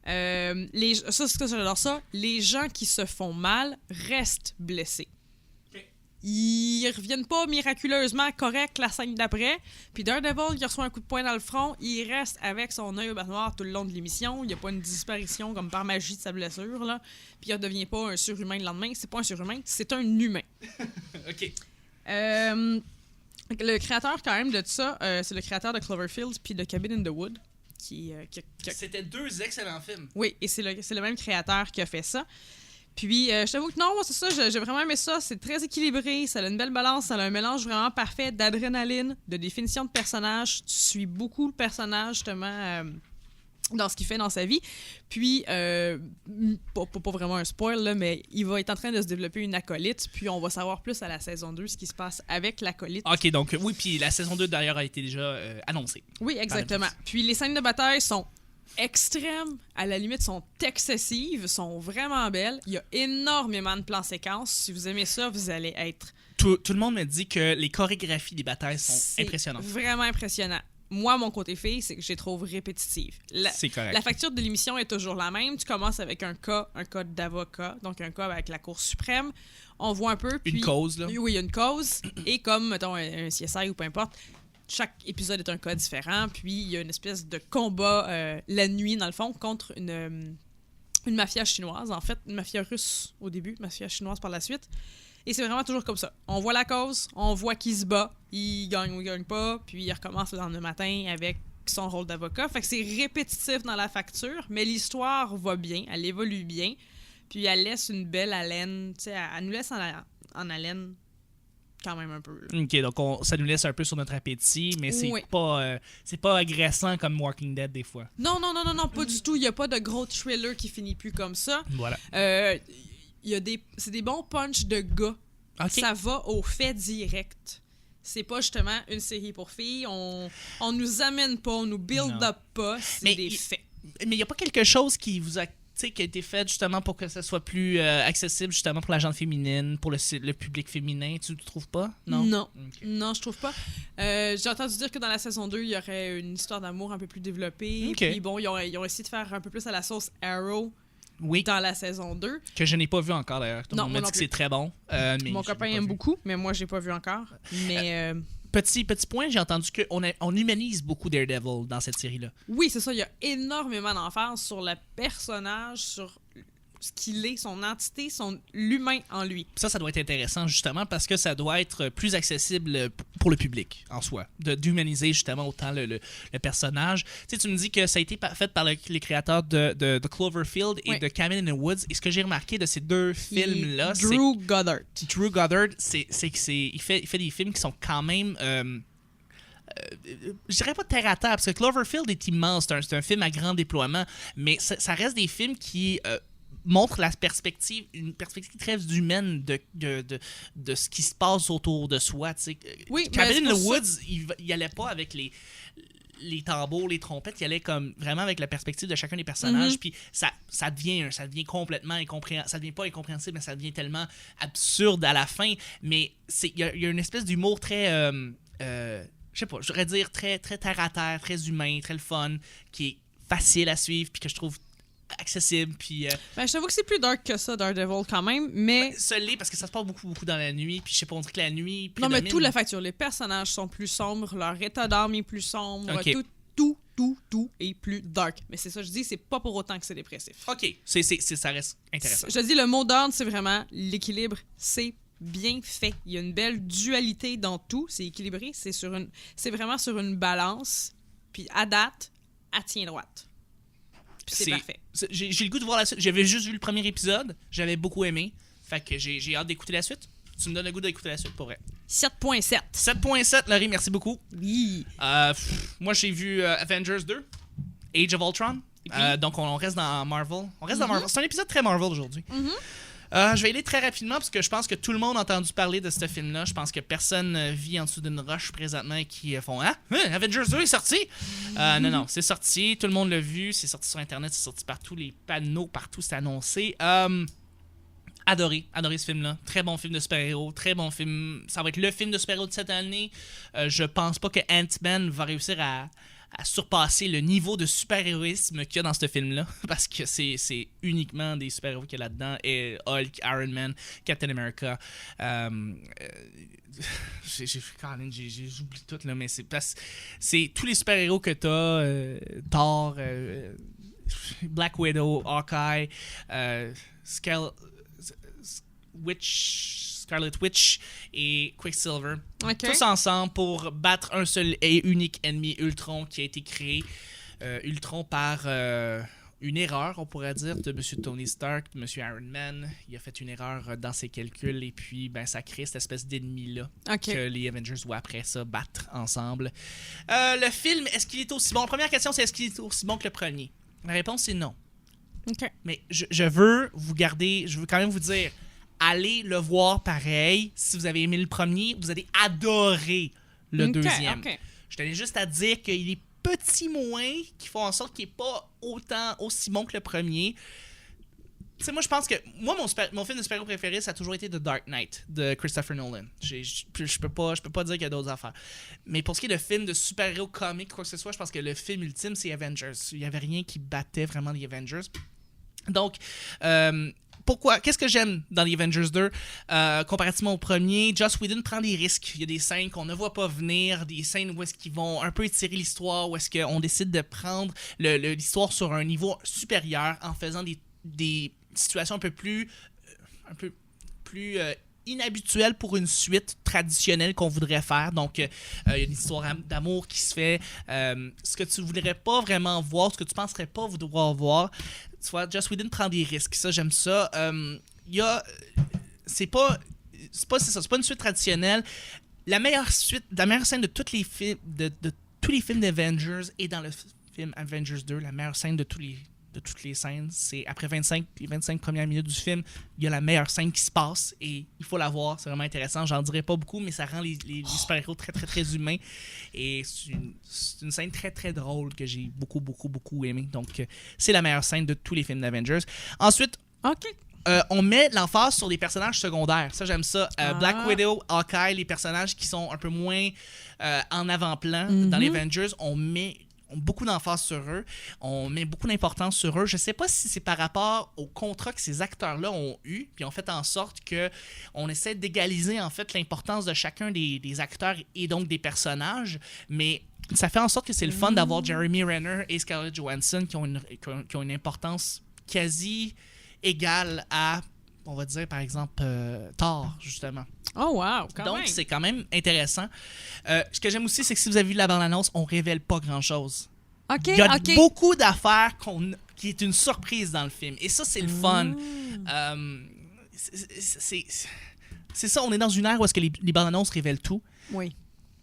Ça, c'est que j'adore ça. Les gens qui se font mal restent blessés. Ils reviennent pas miraculeusement corrects la scène d'après. Puis Daredevil, il reçoit un coup de poing dans le front, il reste avec son œil au bat noir tout le long de l'émission. Il n'y a pas une disparition comme par magie de sa blessure, là. Puis il ne devient pas un surhumain le lendemain. C'est pas un surhumain, c'est un humain. OK. Le créateur, quand même, de ça, c'est le créateur de Cloverfield puis de Cabin in the Wood. C'était 2 excellents films. Oui, et c'est le même créateur qui a fait ça. Puis, je t'avoue que non, c'est ça, j'ai vraiment aimé ça. C'est très équilibré, ça a une belle balance, ça a un mélange vraiment parfait d'adrénaline, de définition de personnage. Tu suis beaucoup le personnage, justement, dans ce qu'il fait dans sa vie. Puis, pas vraiment un spoil, là, mais il va être en train de se développer une acolyte. Puis, on va savoir plus à la saison 2 ce qui se passe avec l'acolyte. OK, donc oui, puis la saison 2, d'ailleurs, a été déjà annoncée. Oui, exactement. Puis, les scènes de bataille sont extrêmes, à la limite, sont excessives, sont vraiment belles. Il y a énormément de plans séquences. Si vous aimez ça, vous allez être... Tout le monde me dit que les chorégraphies des batailles sont impressionnantes. Vraiment impressionnant. Moi, mon côté fille, c'est que je les trouve répétitives. C'est correct. La facture de l'émission est toujours la même. Tu commences avec un cas d'avocat, donc un cas avec la Cour suprême. On voit un peu... Puis, une cause, là. Oui, il y a une cause. Et comme, mettons, un CSI ou peu importe, chaque épisode est un cas différent, puis il y a une espèce de combat la nuit, dans le fond, contre une mafia chinoise. En fait, une mafia russe au début, mafia chinoise par la suite. Et c'est vraiment toujours comme ça. On voit la cause, on voit qui se bat, il gagne ou il gagne pas, puis il recommence le lendemain matin avec son rôle d'avocat. Fait que c'est répétitif dans la facture, mais l'histoire va bien, elle évolue bien, puis elle laisse une belle haleine, tu sais, elle nous laisse en haleine quand même un peu. Là. OK, donc ça nous laisse un peu sur notre appétit, mais c'est pas agressant comme Walking Dead des fois. Non, pas du tout. Il n'y a pas de gros thriller qui finit plus comme ça. Voilà. C'est des bons punchs de gars. Okay. Ça va au fait direct. C'est pas justement une série pour filles. On nous amène pas, on nous build up pas. C'est des faits. Mais il n'y a pas quelque chose qui vous a... qui a été fait justement pour que ça soit plus accessible justement pour la gente féminine, pour le public féminin, tu ne trouves pas? Non, okay. Non, je trouve pas. J'ai entendu dire que dans la saison 2, il y aurait une histoire d'amour un peu plus développée. Okay. Puis bon, ils ont essayé de faire un peu plus à la sauce Arrow dans la saison 2. Que je n'ai pas vu encore d'ailleurs. Tout le monde m'a dit que c'est très bon. Mais mon copain aime beaucoup, mais moi, j'ai pas vu encore. Mais... Petit point, j'ai entendu qu'on humanise beaucoup Daredevil dans cette série-là. Oui, c'est ça. Il y a énormément d'emphase sur le personnage, sur ce qu'il est, son entité, l'humain en lui. Ça doit être intéressant justement parce que ça doit être plus accessible pour le public en soi, d'humaniser justement autant le personnage. Tu sais, tu me dis que ça a été fait par les créateurs de Cloverfield et de Cabin in the Woods. Et ce que j'ai remarqué de ces deux films-là, c'est... Drew Goddard, il fait des films qui sont quand même... je dirais pas terre à terre, parce que Cloverfield est immense, c'est un film à grand déploiement, mais ça reste des films qui... montre une perspective très humaine de ce qui se passe autour de soi. Oui, Cabin in the Woods, il allait pas avec les tambours, les trompettes, il allait comme vraiment avec la perspective de chacun des personnages, puis ça devient complètement incompréhensible. Ça devient pas incompréhensible, mais ça devient tellement absurde à la fin. Mais il y a une espèce d'humour très... je sais pas, je voudrais dire très, très terre à terre, très humain, très le fun, qui est facile à suivre, puis que je trouve accessible, puis... je t'avoue que c'est plus dark que ça, Daredevil, quand même, mais... Ça l'est, parce que ça se passe beaucoup dans la nuit, puis je sais pas, on dirait que la nuit... Non, mais tout le facture. Les personnages sont plus sombres, leur état d'âme est plus sombre, okay. Tout est plus dark. Mais c'est ça, je dis, c'est pas pour autant que c'est dépressif. OK, ça reste intéressant. Je dis, le mot d'ordre, c'est vraiment l'équilibre, c'est bien fait. Il y a une belle dualité dans tout, c'est équilibré, c'est vraiment sur une balance, puis à date, elle tient droite. C'est parfait. J'ai le goût de voir la suite. J'avais juste vu le premier épisode. J'avais beaucoup aimé. Fait que j'ai hâte d'écouter la suite. Tu me donnes le goût d'écouter la suite, pour vrai. 7.7. 7.7, Laurie, merci beaucoup. Oui. Moi, j'ai vu Avengers 2, Age of Ultron. Donc, on reste dans Marvel. C'est un épisode très Marvel aujourd'hui. Je vais y aller très rapidement parce que je pense que tout le monde a entendu parler de ce film-là. Je pense que personne vit en dessous d'une roche présentement qui font « Ah, Avengers 2 est sorti! » Non, c'est sorti. Tout le monde l'a vu. C'est sorti sur Internet. C'est sorti partout. Les panneaux, partout, c'est annoncé. Adoré ce film-là. Très bon film de super-héros. Très bon film. Ça va être le film de super-héros de cette année. Je pense pas que Ant-Man va réussir à à surpasser le niveau de super-héroïsme qu'il y a dans ce film-là, parce que c'est uniquement des super-héros qu'il y a là-dedans, et Hulk, Iron Man, Captain America, j'oublie tout, là, mais c'est tous les super-héros que t'as, Thor, Black Widow, Hawkeye, Scarlet Witch et Quicksilver. Okay. Tous ensemble pour battre un seul et unique ennemi, Ultron, qui a été créé. Ultron par une erreur, on pourrait dire, de M. Tony Stark, de M. Iron Man. Il a fait une erreur dans ses calculs et puis ça crée cette espèce d'ennemi-là que les Avengers doivent après ça battre ensemble. Le film, est-ce qu'il est aussi bon? La première question, c'est est-ce qu'il est aussi bon que le premier? La réponse, c'est non. Okay. Mais je veux quand même vous dire, allez le voir pareil. Si vous avez aimé le premier, vous allez adorer le deuxième. Okay. Je tenais juste à dire qu'il est petits moins qui font en sorte qu'il n'est pas aussi bon que le premier. Tu sais, moi, je pense que mon film de super-héros préféré, ça a toujours été The Dark Knight de Christopher Nolan. Je peux pas dire qu'il y a d'autres affaires. Mais pour ce qui est de films de super-héros comiques, quoi que ce soit, je pense que le film ultime, c'est Avengers. Il n'y avait rien qui battait vraiment les Avengers. Donc, pourquoi? Qu'est-ce que j'aime dans les Avengers 2 comparativement au premier? Joss Whedon prend des risques. Il y a des scènes qu'on ne voit pas venir, des scènes où est-ce qu'ils vont un peu étirer l'histoire, où est-ce qu'on décide de prendre l'histoire sur un niveau supérieur en faisant des situations un peu plus inhabituelles pour une suite traditionnelle qu'on voudrait faire. Donc, il y a une histoire d'amour qui se fait. Ce que tu voudrais pas vraiment voir, ce que tu penserais pas vouloir voir, soit Joss Whedon prend des risques. Ça, j'aime ça. C'est pas une suite traditionnelle. La meilleure scène de tous les films tous les films d'Avengers est dans le film Avengers 2. La meilleure scène de toutes les scènes, c'est après 25 premières minutes du film, il y a la meilleure scène qui se passe et il faut la voir, c'est vraiment intéressant. J'en dirai pas beaucoup, mais ça rend les super-héros très très très humains et c'est une scène très très drôle que j'ai beaucoup beaucoup beaucoup aimé. Donc c'est la meilleure scène de tous les films d'Avengers. Ensuite, on met l'emphase sur les personnages secondaires. Ça, j'aime ça. Black Widow, Hawkeye, les personnages qui sont un peu moins en avant-plan dans les Avengers, on met beaucoup d'emphase sur eux, on met beaucoup d'importance sur eux. Je sais pas si c'est par rapport au contrat que ces acteurs-là ont eu, puis ont fait en sorte que on essaie d'égaliser en fait l'importance de chacun des acteurs et donc des personnages, mais ça fait en sorte que c'est le fun d'avoir Jeremy Renner et Scarlett Johansson qui ont une importance quasi égale à, on va dire par exemple Thor justement. Oh wow, donc c'est quand même intéressant. Ce que j'aime aussi, c'est que si vous avez vu la bande-annonce, on révèle pas grand-chose. Il y a beaucoup d'affaires qui est une surprise dans le film. Et ça, c'est le fun. C'est ça, on est dans une ère où est-ce que les bandes-annonces révèlent tout. Oui.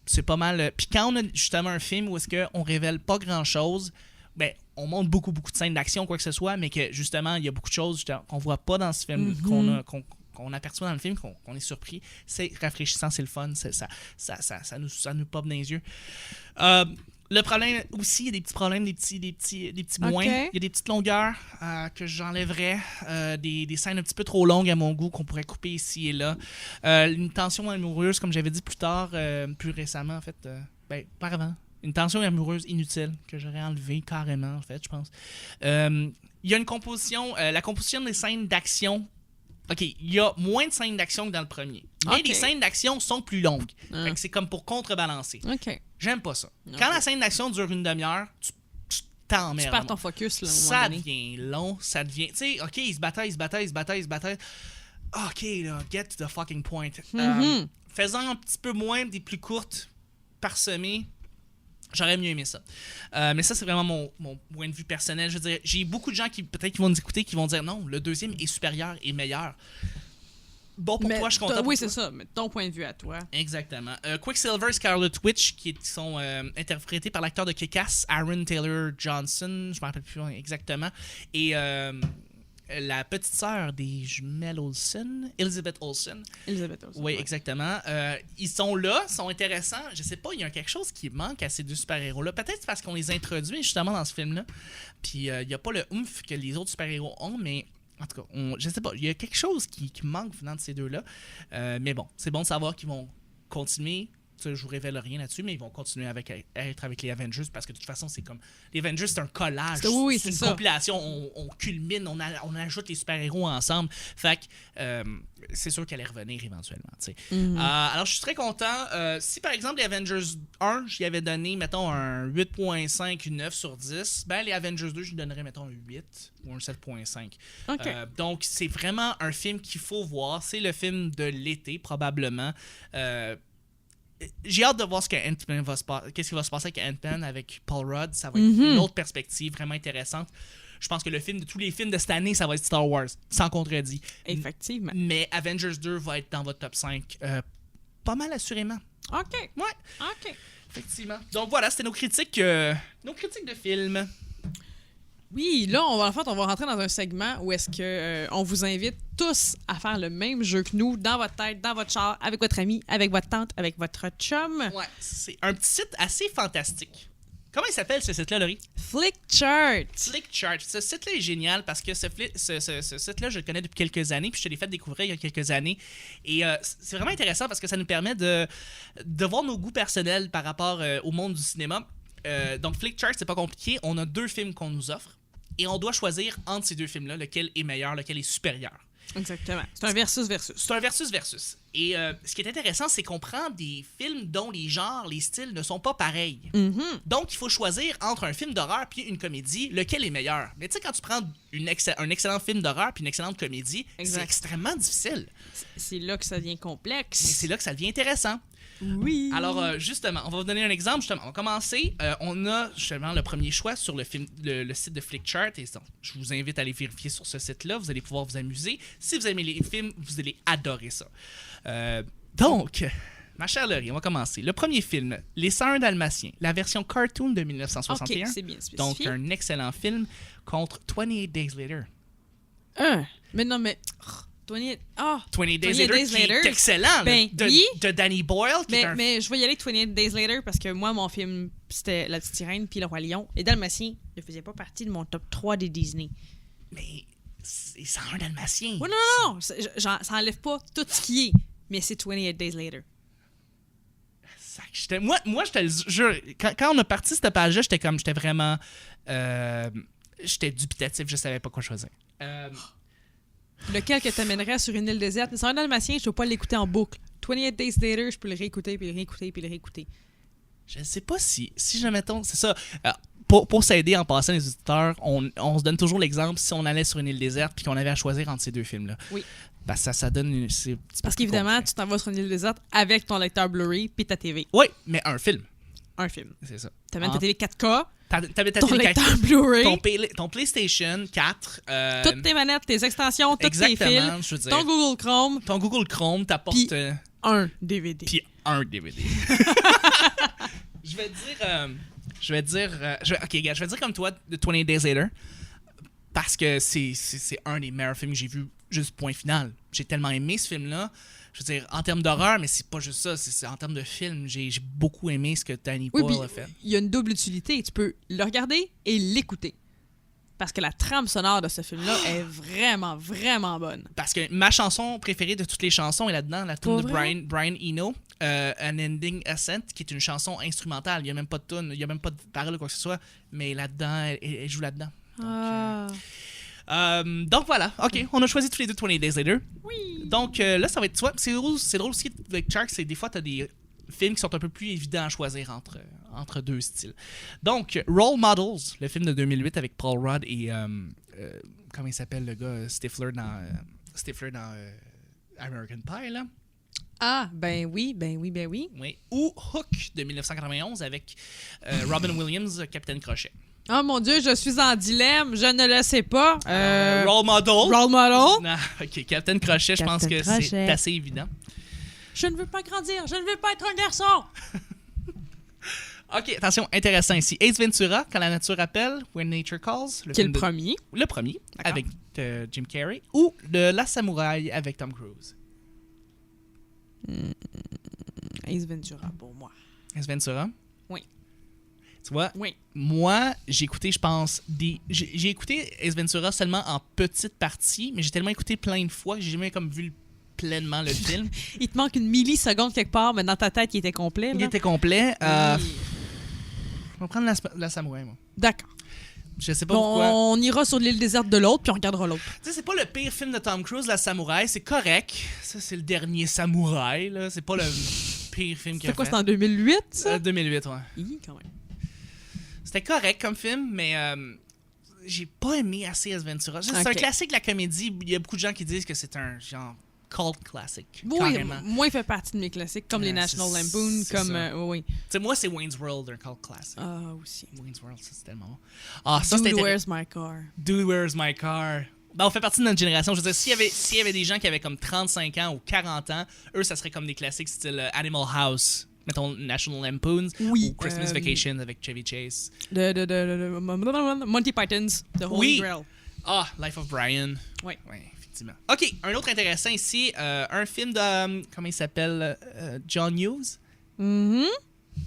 C'est pas mal. Puis quand on a justement un film où est-ce qu'on révèle pas grand-chose, ben on montre beaucoup de scènes d'action, quoi que ce soit, mais que justement, il y a beaucoup de choses qu'on voit pas dans ce film, qu'on aperçoit dans le film, qu'on est surpris. C'est rafraîchissant, c'est le fun, ça nous pop dans les yeux. Le problème aussi, il y a des petits problèmes, des petits moins. Il y a des petites longueurs que j'enlèverais, des scènes un petit peu trop longues à mon goût qu'on pourrait couper ici et là. Une tension amoureuse, comme j'avais dit plus récemment, en fait, pas avant. Une tension amoureuse inutile que j'aurais enlevée carrément, en fait, je pense. Il y a une composition, la composition des scènes d'action. OK, il y a moins de scènes d'action que dans le premier. Mais les scènes d'action sont plus longues. Fait que c'est comme pour contrebalancer. J'aime pas ça. Quand la scène d'action dure une demi-heure, tu t'emmerdes. Tu perds ton focus, là, ça devient long, ça devient... Tu sais, OK, ils se bataillent. OK, là, get to the fucking point. Faisant un petit peu moins, des plus courtes, parsemées, j'aurais mieux aimé ça. Mais ça, c'est vraiment mon point de vue personnel. Je veux dire, j'ai beaucoup de gens qui peut-être qui vont nous écouter qui vont dire non, le deuxième est supérieur et meilleur. Bon, pour toi, je suis content. Oui, c'est ça, mais ton point de vue à toi. Exactement. Quicksilver et Scarlet Witch, qui sont interprétés par l'acteur de Kick-Ass, Aaron Taylor Johnson, je ne me rappelle plus exactement, et la petite sœur des jumelles Olsen, Elizabeth Olsen. Oui, exactement. Ils sont là, sont intéressants. Je sais pas, il y a quelque chose qui manque à ces deux super-héros-là. Peut-être parce qu'on les introduit justement dans ce film-là. Puis il n'y a pas le oomph que les autres super-héros ont, mais en tout cas, je sais pas, il y a quelque chose qui manque venant de ces deux-là. Mais bon, c'est bon de savoir qu'ils vont continuer je vous révèle rien là-dessus, mais ils vont continuer à être avec les Avengers parce que de toute façon, c'est comme. Les Avengers, c'est un collage. C'est une compilation. On culmine, on ajoute les super-héros ensemble. Fait que c'est sûr qu'elle allait revenir éventuellement. Alors, je suis très content. Si par exemple, les Avengers 1, j'y avais donné, mettons, un 8.5, une 9 sur 10, ben les Avengers 2, je lui donnerais, mettons, un 8 ou un 7.5. Okay. Donc, c'est vraiment un film qu'il faut voir. C'est le film de l'été, probablement. J'ai hâte de voir qu'est-ce qui va se passer avec Ant-Man, avec Paul Rudd. Ça va être une autre perspective vraiment intéressante. Je pense que de tous les films de cette année, ça va être Star Wars, sans contredit. Effectivement. Mais Avengers 2 va être dans votre top 5 pas mal assurément. OK. Ouais. OK. Effectivement. Donc voilà, c'était nos critiques de films. Oui, là, on va rentrer dans un segment où est-ce que on vous invite tous à faire le même jeu que nous, dans votre tête, dans votre char, avec votre ami, avec votre tante, avec votre chum. Ouais, c'est un petit site assez fantastique. Comment il s'appelle ce site-là, Laurie? Flickchart. Flickchart. Ce site-là est génial parce que ce site-là, je le connais depuis quelques années, puis je te l'ai fait découvrir il y a quelques années. Et c'est vraiment intéressant parce que ça nous permet de voir nos goûts personnels par rapport au monde du cinéma. Donc, Flickchart, c'est pas compliqué. On a 2 films qu'on nous offre et on doit choisir entre ces 2 films-là lequel est meilleur, lequel est supérieur. Exactement. C'est un versus-versus. C'est un versus-versus. Et ce qui est intéressant, c'est qu'on prend des films dont les genres, les styles ne sont pas pareils. Mm-hmm. Donc, il faut choisir entre un film d'horreur puis une comédie, lequel est meilleur. Mais tu sais, quand tu prends un excellent film d'horreur puis une excellente comédie, c'est extrêmement difficile. C'est là que ça devient complexe. Mais c'est là que ça devient intéressant. Oui. Alors, justement, on va vous donner un exemple. Justement, on va commencer. On a justement le premier choix sur le site de Flickchart. Et donc, je vous invite à aller vérifier sur ce site-là. Vous allez pouvoir vous amuser. Si vous aimez les films, vous allez adorer ça. Donc, ma chère Laurie, on va commencer. Le premier film, Les 101 Dalmatiens, la version cartoon de 1961. OK, c'est bien spécifié. Donc, un excellent film contre 28 Days Later. Mais non, mais... 28 Days Later, qui est excellent, ben, de Danny Boyle. Mais je vais y aller avec 28 Days Later parce que moi, mon film, c'était La Petite Sirène puis Le Roi Lion. Les Dalmatiens ne faisaient pas partie de mon top 3 des Disney. Mais c'est 101 Dalmatiens. Oui, non. Ça enlève pas tout ce qui est, mais c'est 28 Days Later. Moi, je te le jure, quand on a parti cette page-là, j'étais vraiment... j'étais dubitatif, je savais pas quoi choisir. Lequel que t'amènerais sur une île déserte? C'est un Dalmatien, je peux pas l'écouter en boucle. 28 Days Later, je peux le réécouter, puis le réécouter, puis le réécouter. Je sais pas si je mettons... C'est ça. Pour s'aider en passant les auditeurs, on se donne toujours l'exemple si on allait sur une île déserte puis qu'on avait à choisir entre ces 2 films-là. Oui. Ben, ça donne... Parce qu'évidemment, tu t'en vas sur une île déserte avec ton lecteur Blu-ray puis ta TV. Oui, mais un film. Un film. C'est ça. T'amènes ta TV 4K, T'avais ta ton télé lecteur Blu-ray, ton PlayStation 4. toutes tes manettes, tes extensions, tous tes fils, je veux dire, ton Google Chrome. Ton Google Chrome t'apporte... Puis un DVD. Puis un DVD. Je vais dire comme toi, The 28 Days Later, parce que c'est un des meilleurs films que j'ai vu, juste point final. J'ai tellement aimé ce film-là. Je veux dire, en termes d'horreur, mais c'est pas juste ça, c'est en termes de film. J'ai beaucoup aimé ce que Danny Boyle a fait. Il y a une double utilité. Tu peux le regarder et l'écouter. Parce que la trame sonore de ce film-là est vraiment, vraiment bonne. Parce que ma chanson préférée de toutes les chansons est là-dedans, la tune de Brian Eno, An Ending Ascent, qui est une chanson instrumentale. Il n'y a même pas de tune, il n'y a même pas de paroles ou quoi que ce soit, mais là-dedans, elle joue là-dedans. Donc voilà, ok, on a choisi tous les 2 28 Days Later. Oui. Donc là, ça va être... C'est drôle aussi avec Shark, c'est des fois, tu as des films qui sont un peu plus évidents à choisir entre 2 styles. Donc, Role Models, le film de 2008 avec Paul Rudd et... comment il s'appelle le gars? Stifler dans American Pie, là. Ah, ben oui. Oui. Ou Hook de 1991 avec Robin Williams, Capitaine Crochet. Oh mon Dieu, je suis en dilemme, je ne le sais pas. Role Model. Role Model. Non, ok, Capitaine Crochet, je pense que c'est assez évident. Je ne veux pas grandir, je ne veux pas être un garçon. Ok, attention, intéressant ici. Ace Ventura, Quand la nature appelle, When Nature Calls. Qui est le premier. Le premier, avec Jim Carrey. Ou de La Samouraï avec Tom Cruise. Ace Ventura pour moi. Ace Ventura? Oui. Tu vois? Oui. Moi, j'ai écouté, je pense, j'ai écouté Ace Ventura seulement en petite partie, mais j'ai tellement écouté plein de fois que j'ai jamais comme vu pleinement le film. Il te manque une milliseconde quelque part, mais dans ta tête, il était complet. Il Là. était complet. Oui. Je vais prendre la samouraï, moi. D'accord. Je sais pas Bon, pourquoi. on ira sur l'île déserte de l'autre, puis on regardera l'autre. Tu sais, c'est pas le pire film de Tom Cruise, La Samouraï. C'est correct. Ça, c'est le dernier samouraï, là. C'est pas le pire film qu'il a C'est quoi, fait. c'est en 2008, ça? 2008, ouais. Quand même. C'était correct comme film, mais j'ai pas aimé assez Ace Ventura. C'est un Ok. classique de la comédie. Il y a beaucoup de gens qui disent que c'est un genre cult classic. Oui, Carrément. moi, il fait partie de mes classiques, comme les Ouais, National c'est- Lampoon, c'est comme... ça. oui. Tu sais, moi, c'est Wayne's World, un cult classic. Ah, aussi. Wayne's World, ça, c'est tellement bon. Ah, ça, Dude, c'était Where's My Car? Dude, Where's My Car? Ben, on fait partie de notre génération. Je veux dire, s'il y avait des gens qui avaient comme 35 ans ou 40 ans, eux, ça serait comme des classiques style Animal House, mettons National Lampoons, Oui, ou Christmas Vacation avec Chevy Chase. Monty Python's The Holy Oui. Grail. Ah, Life of Brian. Oui. Oui, effectivement. OK, un autre intéressant ici, un film de, comment il s'appelle, John Hughes, Mhm.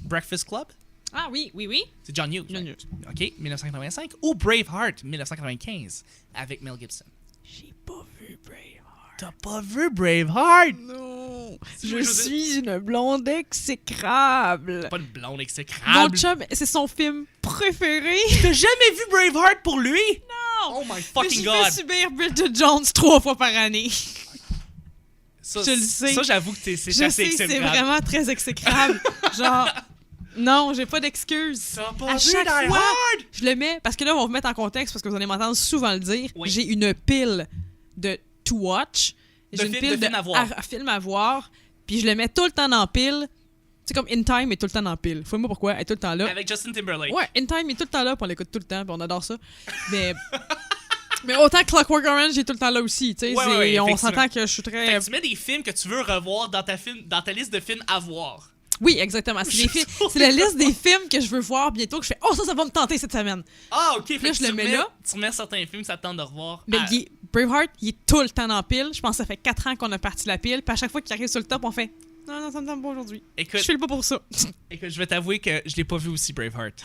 Breakfast Club. Ah oui, oui, oui. C'est John Hughes. John right? Hughes. OK, 1985. Ou Braveheart, 1995, avec Mel Gibson. J'ai pas vu Braveheart. T'as pas vu Braveheart? Non. Je Je veux suis une blonde exécrable. Pas une blonde Mon exécrable. chum, c'est son film préféré. T'as jamais vu Braveheart pour lui? Non. Oh my Mais fucking j'y god. fais subir Bridget Jones 3 fois par année. Ça, je le sais. Ça, j'avoue que c'est Je assez sais, c'est exécrable. vraiment très exécrable. Genre, non, j'ai pas d'excuses. T'as pas À vu chaque Die fois, Hard? je le mets, parce que là, on va vous mettre en contexte, parce que vous allez m'entendre souvent le dire. Oui. J'ai une pile de to watch. J'ai une pile de films à voir. films à voir. Puis je le mets tout le temps dans pile. C'est comme In Time est tout le temps dans pile. Faut moi pourquoi, elle est tout le temps là. Avec Justin Timberlake. Ouais, In Time est tout le temps là, puis on l'écoute tout le temps, puis on adore ça. Mais, mais autant que Clockwork Orange est tout le temps là aussi. Tu sais, Ouais, ouais, on effectivement. s'entend que je suis très. Fait que tu mets des films que tu veux revoir dans ta liste de films à voir. Oui, exactement. C'est la liste des films que je veux voir bientôt, que je fais « Oh, ça va me tenter cette semaine! Ah, ok. Fait Là, que je le mets là. Tu remets certains films, ça te tente de revoir. » Mais Braveheart, il est tout le temps dans pile. Je pense que ça fait 4 ans qu'on a parti la pile. Puis à chaque fois qu'il arrive sur le top, on fait « Non, ça me tente pas aujourd'hui. Écoute, Je file pas pour ça. écoute, je vais t'avouer que je l'ai pas vu aussi, Braveheart.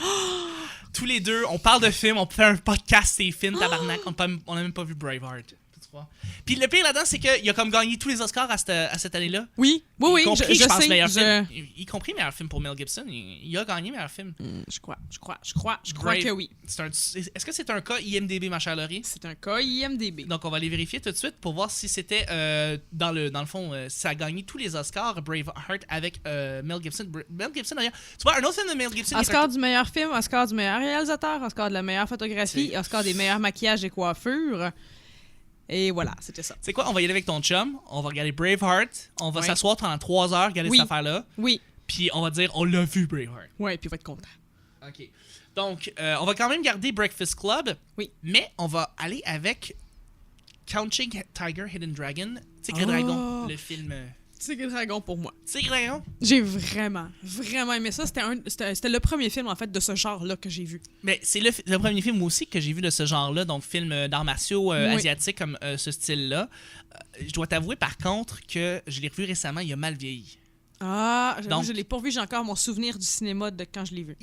Tous les deux, on parle de films, on peut faire un podcast sur les films, tabarnak. On a même pas vu Braveheart. Peux-tu croire? Puis le pire là-dedans, c'est qu'il a comme gagné tous les Oscars à cette année-là. Oui, Y compris, je pense, sais. meilleur film. Y compris meilleur film pour Mel Gibson. Il a gagné meilleur film. Je crois Brave. que oui. Est-ce que c'est un cas IMDb, ma chère Laurie? C'est un cas IMDB. Donc, on va aller vérifier tout de suite pour voir si c'était, dans le fond, ça a gagné tous les Oscars, Braveheart, avec Mel Gibson. Mel Gibson, d'ailleurs. Tu vois, un autre film de Mel Gibson... Oscar du meilleur film, Oscar du meilleur réalisateur, Oscar de la meilleure photographie, C'est- Oscar des meilleurs maquillages et coiffures. Et voilà, c'était ça. Tu sais quoi, on va y aller avec ton chum, on va regarder Braveheart, on va Ouais. s'asseoir pendant 3 heures, regarder Oui. cette affaire-là, Oui. puis on va dire, on l'a vu, Braveheart. Ouais, puis il va être content. OK. Donc, on va quand même garder Breakfast Club, Oui. mais on va aller avec Counting Tiger, Hidden Dragon, Tigre et Oh. Dragon, le film... Tigre et Dragon pour moi. Tigre et Dragon? J'ai vraiment aimé ça. C'était le premier film, en fait, de ce genre-là que j'ai vu. Mais c'est le premier film aussi que j'ai vu de ce genre-là, donc film d'arts martiaux Oui. asiatiques comme ce style-là. Je dois t'avouer par contre que je l'ai revu récemment, il a mal vieilli. Ah, j'avoue, Donc- je l'ai pas vu. J'ai encore mon souvenir du cinéma de quand je l'ai vu.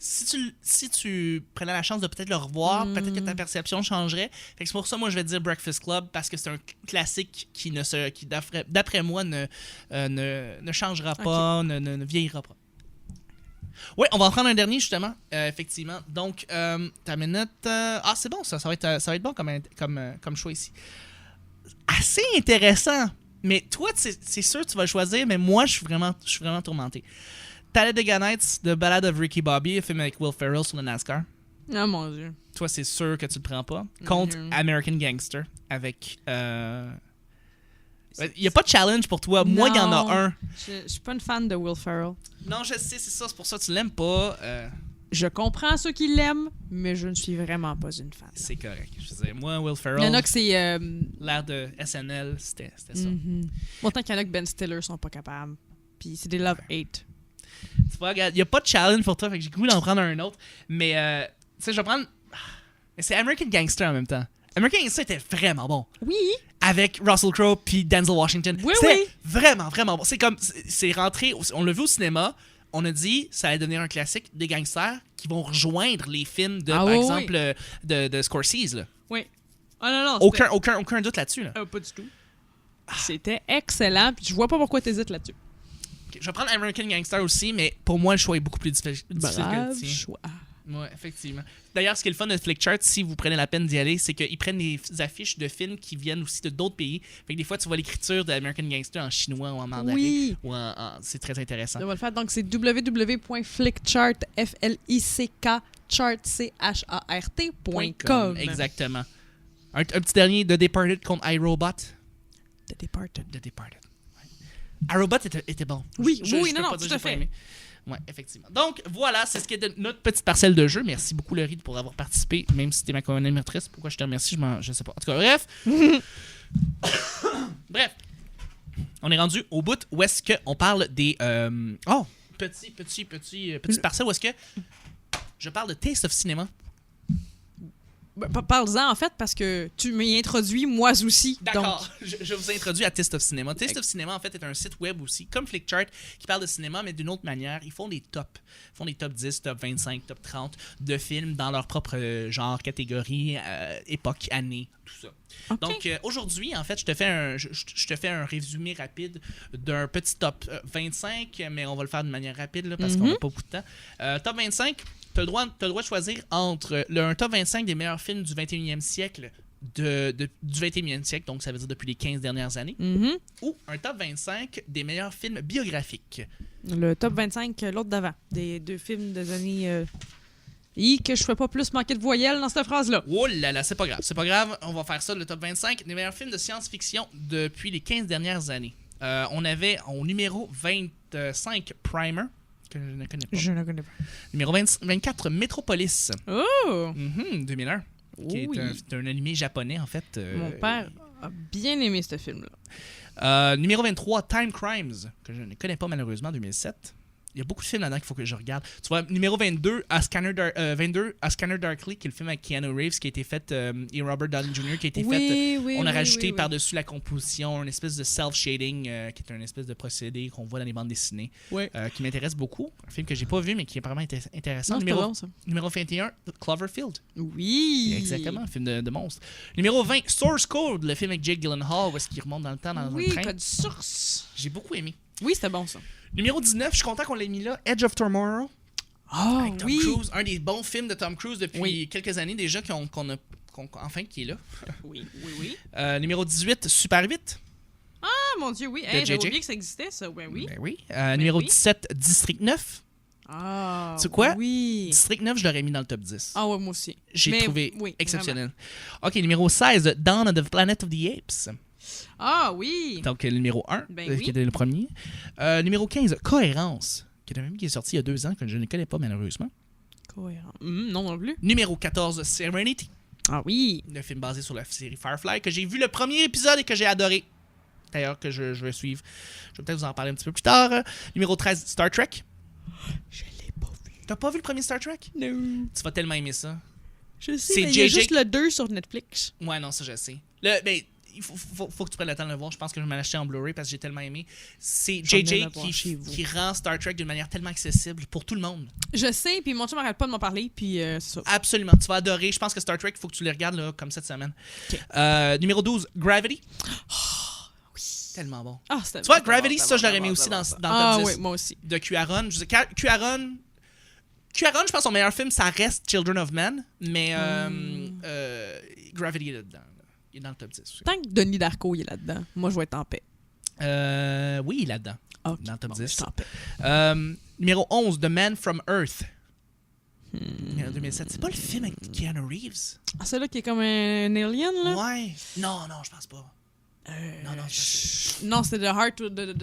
Si tu prenais la chance de peut-être le revoir, peut-être que ta perception changerait. Fait que c'est pour ça, moi, je vais dire Breakfast Club, parce que c'est un classique qui d'après moi, ne changera pas, ne vieillira pas. Oui, on va en prendre un dernier, justement, effectivement. Donc, ta minute... c'est bon, ça va être bon comme choix ici. Assez intéressant. Mais toi, c'est sûr que tu vas le choisir, mais moi, je suis vraiment tourmenté. Talladega Nights, The Ballad of Ricky Bobby, un film avec Will Ferrell sur le NASCAR. Oh mon Dieu. Toi, c'est sûr que tu le prends pas. Contre American Gangster, avec... Il n'y a pas de challenge pour toi. Moi, il y en a Non. un. Je suis pas une fan de Will Ferrell. Non, je sais, c'est ça. C'est pour ça que tu l'aimes pas. Je comprends ceux qui l'aiment, mais je ne suis vraiment pas une fan. C'est correct. Je veux dire, moi, Will Ferrell, Il y en a que c'est... l'air de SNL, c'était ça. Autant qu'il y en a que Ben Stiller sont pas capables. Puis c'est des love-hate. Tu vois, regarde, il n'y a pas de challenge pour toi, fait que j'ai le goût d'en prendre un autre. Mais, tu sais, je vais prendre... Mais c'est American Gangster en même temps. American Gangster était vraiment bon. Oui. Avec Russell Crowe puis Denzel Washington. Oui, C'était oui. vraiment bon. C'est comme... C'est rentré... On l'a vu au cinéma. On a dit ça allait devenir un classique des gangsters qui vont rejoindre les films de, par exemple, de Scorsese. Là. Oui. Ah non, non. Aucun doute là-dessus. Là. Pas du tout. C'était excellent, puis je vois pas pourquoi t'hésites là-dessus. Okay, je vais prendre American Gangster aussi, mais pour moi, le choix est beaucoup plus difficile que le tien. Choix. Ouais, effectivement. D'ailleurs, ce qui est le fun de Flickchart, si vous prenez la peine d'y aller, c'est qu'ils prennent des affiches de films qui viennent aussi de d'autres pays. Fait que des fois, tu vois l'écriture d'American Gangster en chinois ou en mandarin. Oui. Ou c'est très intéressant. On va le faire. Donc, c'est www.flickchart, flickchart.com. Exactement. Un petit dernier, The Departed contre iRobot. The Departed. The Departed. Ouais. iRobot était bon. Oui, Je oui, peux non, pas dire tout à que j'ai pas fait. aimé. Ouais, effectivement. Donc, voilà, c'est ce qui est de notre petite parcelle de jeu. Merci beaucoup, Laurie, pour avoir participé, même si t'es ma co-animatrice. Pourquoi je te remercie, je sais pas. En tout cas, bref. Bref. On est rendu au bout où est-ce qu'on parle des... petite parcelle où est-ce que je parle de Taste of Cinema. Parle-en, en fait, parce que tu m'y introduis, moi aussi. D'accord, je vous introduis à Taste of Cinema. Taste of Cinema, en fait, est un site web aussi, comme Flickchart, qui parle de cinéma, mais d'une autre manière. Ils font des tops. Ils font des top 10, top 25, top 30 de films dans leur propre genre, catégorie, époque, année, tout ça. Okay. Donc, aujourd'hui, en fait, je te fais un résumé rapide d'un petit top 25, mais on va le faire de manière rapide là, parce qu'on n'a pas beaucoup de temps. Top 25, tu as le droit de choisir entre un top 25 des meilleurs films du 21e siècle, du 21e siècle, donc ça veut dire depuis les 15 dernières années, ou un top 25 des meilleurs films biographiques. Le top 25, l'autre d'avant, des deux films des années... que je ne fais pas plus manquer de voyelles dans cette phrase-là. Oh là là, c'est pas grave. C'est pas grave, on va faire ça, le top 25 des meilleurs films de science-fiction depuis les 15 dernières années. On avait au numéro 25 Primer, que je ne connais pas. Je ne connais pas. Numéro 24 Metropolis. Oh! 2001. Qui est un animé japonais, en fait. Mon père a bien aimé ce film-là. Numéro 23 Time Crimes, que je ne connais pas malheureusement, 2007. Il y a beaucoup de films là-dedans qu'il faut que je regarde. Tu vois, numéro 22, A Scanner Darkly, qui est le film avec Keanu Reeves, qui a été fait, et Robert Downey Jr., qui a été fait. On a rajouté par-dessus la composition une espèce de self-shading, qui est un espèce de procédé qu'on voit dans les bandes dessinées, qui m'intéresse beaucoup. Un film que j'ai pas vu, mais qui est apparemment intéressant. Non, numéro 21, Cloverfield. Oui! Exactement, un film de monstre. Numéro 20, Source Code, le film avec Jake Gyllenhaal, où est-ce qu'il remonte dans le temps dans un train. Oui, code source. J'ai beaucoup aimé. Oui, c'était bon, ça. Numéro 19, je suis content qu'on l'ait mis là, Edge of Tomorrow. Avec Tom Cruise, un des bons films de Tom Cruise depuis quelques années déjà, enfin qui est là. Oui. Numéro 18, Super 8. Ah, mon Dieu, oui. Hey, j'avais oublié que ça existait, ça. Ben oui. Numéro 17, District 9. Ah, c'est quoi? Oui. District 9, je l'aurais mis dans le top 10. Ah ouais, moi aussi. J'ai trouvé exceptionnel. Vraiment. OK, numéro 16, Dawn of the Planet of the Apes. Ah oui! Donc, le numéro 1, qui était le premier. Numéro 15, Cohérence, qui est un film qui est sorti il y a 2 ans, que je ne connais pas malheureusement. Cohérence. Non plus. Numéro 14, Serenity. Ah oui! Le film basé sur la série Firefly, que j'ai vu le premier épisode et que j'ai adoré. D'ailleurs, que je vais suivre. Je vais peut-être vous en parler un petit peu plus tard. Numéro 13, Star Trek. Je l'ai pas vu. T'as pas vu le premier Star Trek? Non. Tu vas tellement aimer ça. Je sais, mais il y a juste le 2 sur Netflix. Ouais, non, ça je sais. Il faut que tu prennes le temps de le voir. Je pense que je vais m'en acheter en Blu-ray parce que j'ai tellement aimé. C'est JJ qui rend Star Trek d'une manière tellement accessible pour tout le monde. Je sais, puis mon chum m'arrête pas de m'en parler, puis c'est ça. Absolument, tu vas adorer. Je pense que Star Trek, il faut que tu les regardes là, comme cette semaine. Okay. Numéro 12, Gravity. Oui. Tellement bon. Ah, tu vois, Gravity, ça, je l'aurais mis aussi dans le top 10. Oui, moi aussi. De Cuaron. Cuaron, je pense que son meilleur film, ça reste Children of Men, mais Gravity est là-dedans. Il est dans le top 10 aussi. Tant que Denis Darko il est là-dedans, moi, je vais être en paix. Oui, il est là-dedans. Okay. Dans le top 10. Je suis en paix. Numéro 11, The Man from Earth. 2007. C'est pas le film avec Keanu Reeves? Ah, celui-là qui est comme un alien, là? Ouais. Non, je pense pas. Non, c'est The Heart of the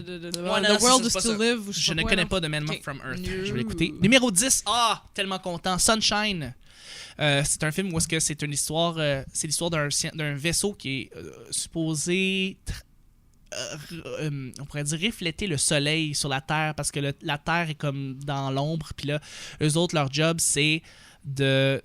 World is to Live. Je ne connais pas The Man from Earth. Je vais l'écouter. Numéro 10. Ah, tellement content. Sunshine. C'est un film où est-ce que c'est une histoire, c'est l'histoire d'un vaisseau qui est supposé, on pourrait dire, refléter le soleil sur la Terre parce que la Terre est comme dans l'ombre. Puis là, eux autres, leur job, c'est de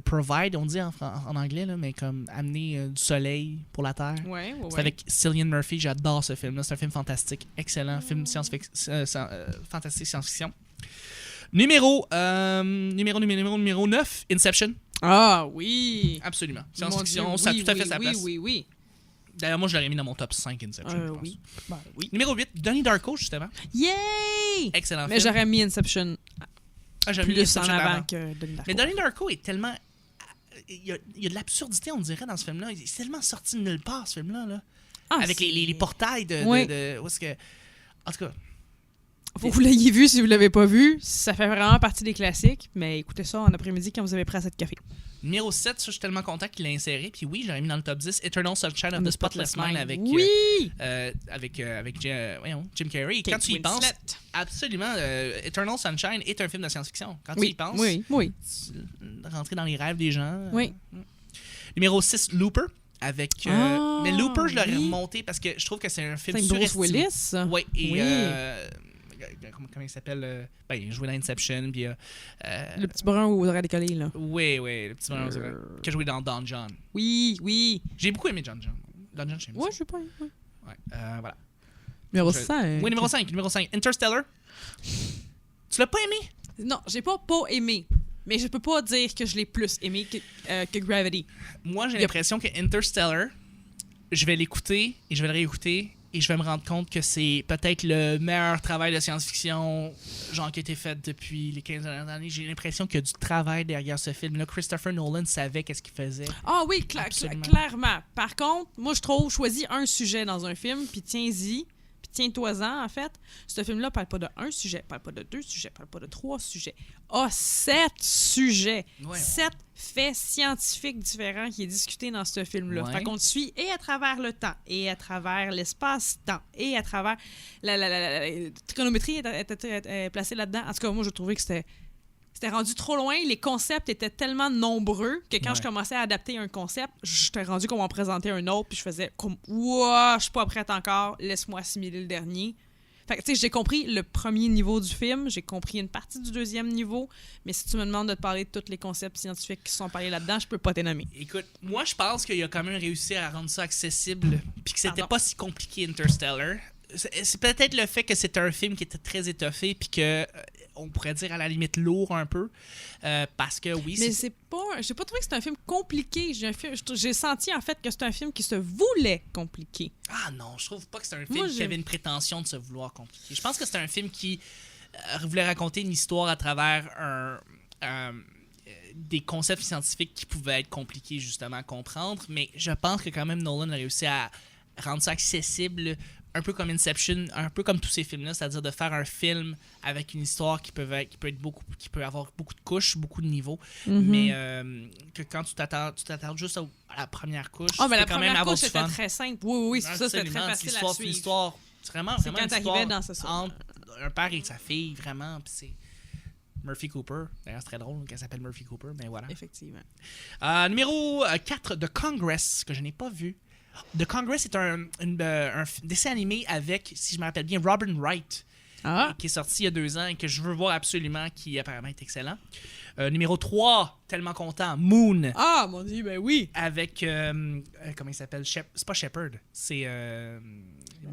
provide, on dit en anglais, là, mais comme amener du soleil pour la Terre. Ouais. C'est avec Cillian Murphy. J'adore ce film-là. C'est un film fantastique. Excellent. Film fantastique science-fiction. Numéro 9, Inception. Ah oui. Absolument. Science-fiction, ça a tout à fait sa place. Oui. D'ailleurs, moi, je l'aurais mis dans mon top 5 Inception, je pense. Oui. Ben, oui. Numéro 8, Donnie Darko, justement. Yay! Excellent Mais film. j'aurais mis Inception J'aime mieux plus en Inception avant avant. que Donnie Darko. Mais Donnie Darko est tellement... Il y a de l'absurdité, on dirait, dans ce film-là. Il est tellement sorti de nulle part, ce film-là. Là. Ah, Avec les portails de... Oui. Où est-ce que... En tout cas... Faut que vous l'ayez vu si vous l'avez pas vu. Ça fait vraiment partie des classiques. Mais écoutez ça en après-midi quand vous avez pris assez de café. Numéro 7, ça, je suis tellement content qu'il l'ait inséré. Puis oui, j'aurais mis dans le top 10 Eternal Sunshine of the Spotless Mind avec... Oui! Jim Carrey. Et quand Kate tu y penses, Winslet. absolument, Eternal Sunshine est un film de science-fiction. Quand tu Oui, y penses, oui. rentrer dans les rêves des gens. Oui. Numéro 6, Looper. Avec, Ah, mais Looper, je l'aurais oui. remonté parce que je trouve que c'est un film C'est Bruce surestimé. Willis, ça? Oui, et Oui. comment il s'appelle? Il jouait dans Inception, puis Le petit brun aux oreilles décollées, là. oui, le petit bonhomme qui a joué dans Don John. Oui. J'ai beaucoup aimé Don John. Don John, j'ai aimé Ouais, ça. je sais pas. Ouais. Ouais, voilà. Numéro Je- 5. Oui, numéro 5. Interstellar. Tu l'as pas aimé? Non, j'ai pas aimé. Mais je peux pas dire que je l'ai plus aimé que Gravity. Moi, j'ai Yep. l'impression que Interstellar, je vais l'écouter et je vais le réécouter et je vais me rendre compte que c'est peut-être le meilleur travail de science-fiction genre qui a été fait depuis les 15 dernières années. J'ai l'impression qu'il y a du travail derrière ce film-là. Christopher Nolan savait qu'est-ce qu'il faisait. Ah oui, Absolument. clairement. Par contre, moi, je trouve, choisis un sujet dans un film, puis tiens-y, puis tiens-toi-en, en fait. Ce film-là parle pas de un sujet, parle pas de deux sujets, parle pas de trois sujets. Ah, 7 sujets. Ouais. 7 faits scientifiques différents qui est discuté dans ce film-là. Ouais. Fait qu'on te suit et à travers le temps, et à travers l'espace-temps, et à travers la trigonométrie est placée là-dedans. En tout cas, moi, je trouvais que c'était rendu trop loin. Les concepts étaient tellement nombreux que quand Ouais. je commençais à adapter un concept, j'étais rendu qu'on m'en présentait un autre, puis je faisais comme « Ouah, je suis pas prête encore, laisse-moi assimiler le dernier ». Fait que, tu sais, j'ai compris le premier niveau du film, j'ai compris une partie du deuxième niveau, mais si tu me demandes de te parler de tous les concepts scientifiques qui sont parlés là-dedans, je peux pas t'en nommer. Écoute, moi, je pense qu'il a quand même réussi à rendre ça accessible puis que c'était Pardon. pas si compliqué, Interstellar. C'est peut-être le fait que c'était un film qui était très étoffé puis que on pourrait dire à la limite lourd un peu parce que oui, Mais c'est pas... J'ai pas trouvé que c'était un film compliqué. J'ai senti, en fait, que c'est un film qui se voulait compliqué. Ah non, je trouve pas que c'est un film Moi, qui j'ai- avait une prétention de se vouloir compliqué. Je pense que c'est un film qui voulait raconter une histoire à travers des concepts scientifiques qui pouvaient être compliqués justement à comprendre, mais je pense que quand même Nolan a réussi à rendre ça accessible, un peu comme Inception, un peu comme tous ces films-là, c'est-à-dire de faire un film avec une histoire qui peut avoir beaucoup de couches, beaucoup de niveaux, mais que quand tu t'attardes juste à la première couche, Ah, mais tu la peux quand même première avoir couche du était fun. très simple. Oui, c'est ça, c'était très Absolument, facile à c'est une suivre. histoire, c'est vraiment C'est vraiment quand une t'arrivais histoire dans ce entre un père et sa fille, vraiment, puis c'est Murphy Cooper. D'ailleurs, c'est très drôle qu'elle s'appelle Murphy Cooper, mais voilà. Effectivement. Numéro 4, The Congress, que je n'ai pas vu. The Congress est un dessin animé avec, si je me rappelle bien, Robin Wright, Ah! qui est sorti il y a 2 ans et que je veux voir absolument, qui apparemment est excellent. Numéro 3, tellement content, Moon, Ah, mon Dieu, ben oui! avec, comment il s'appelle? C'est pas Shepard, c'est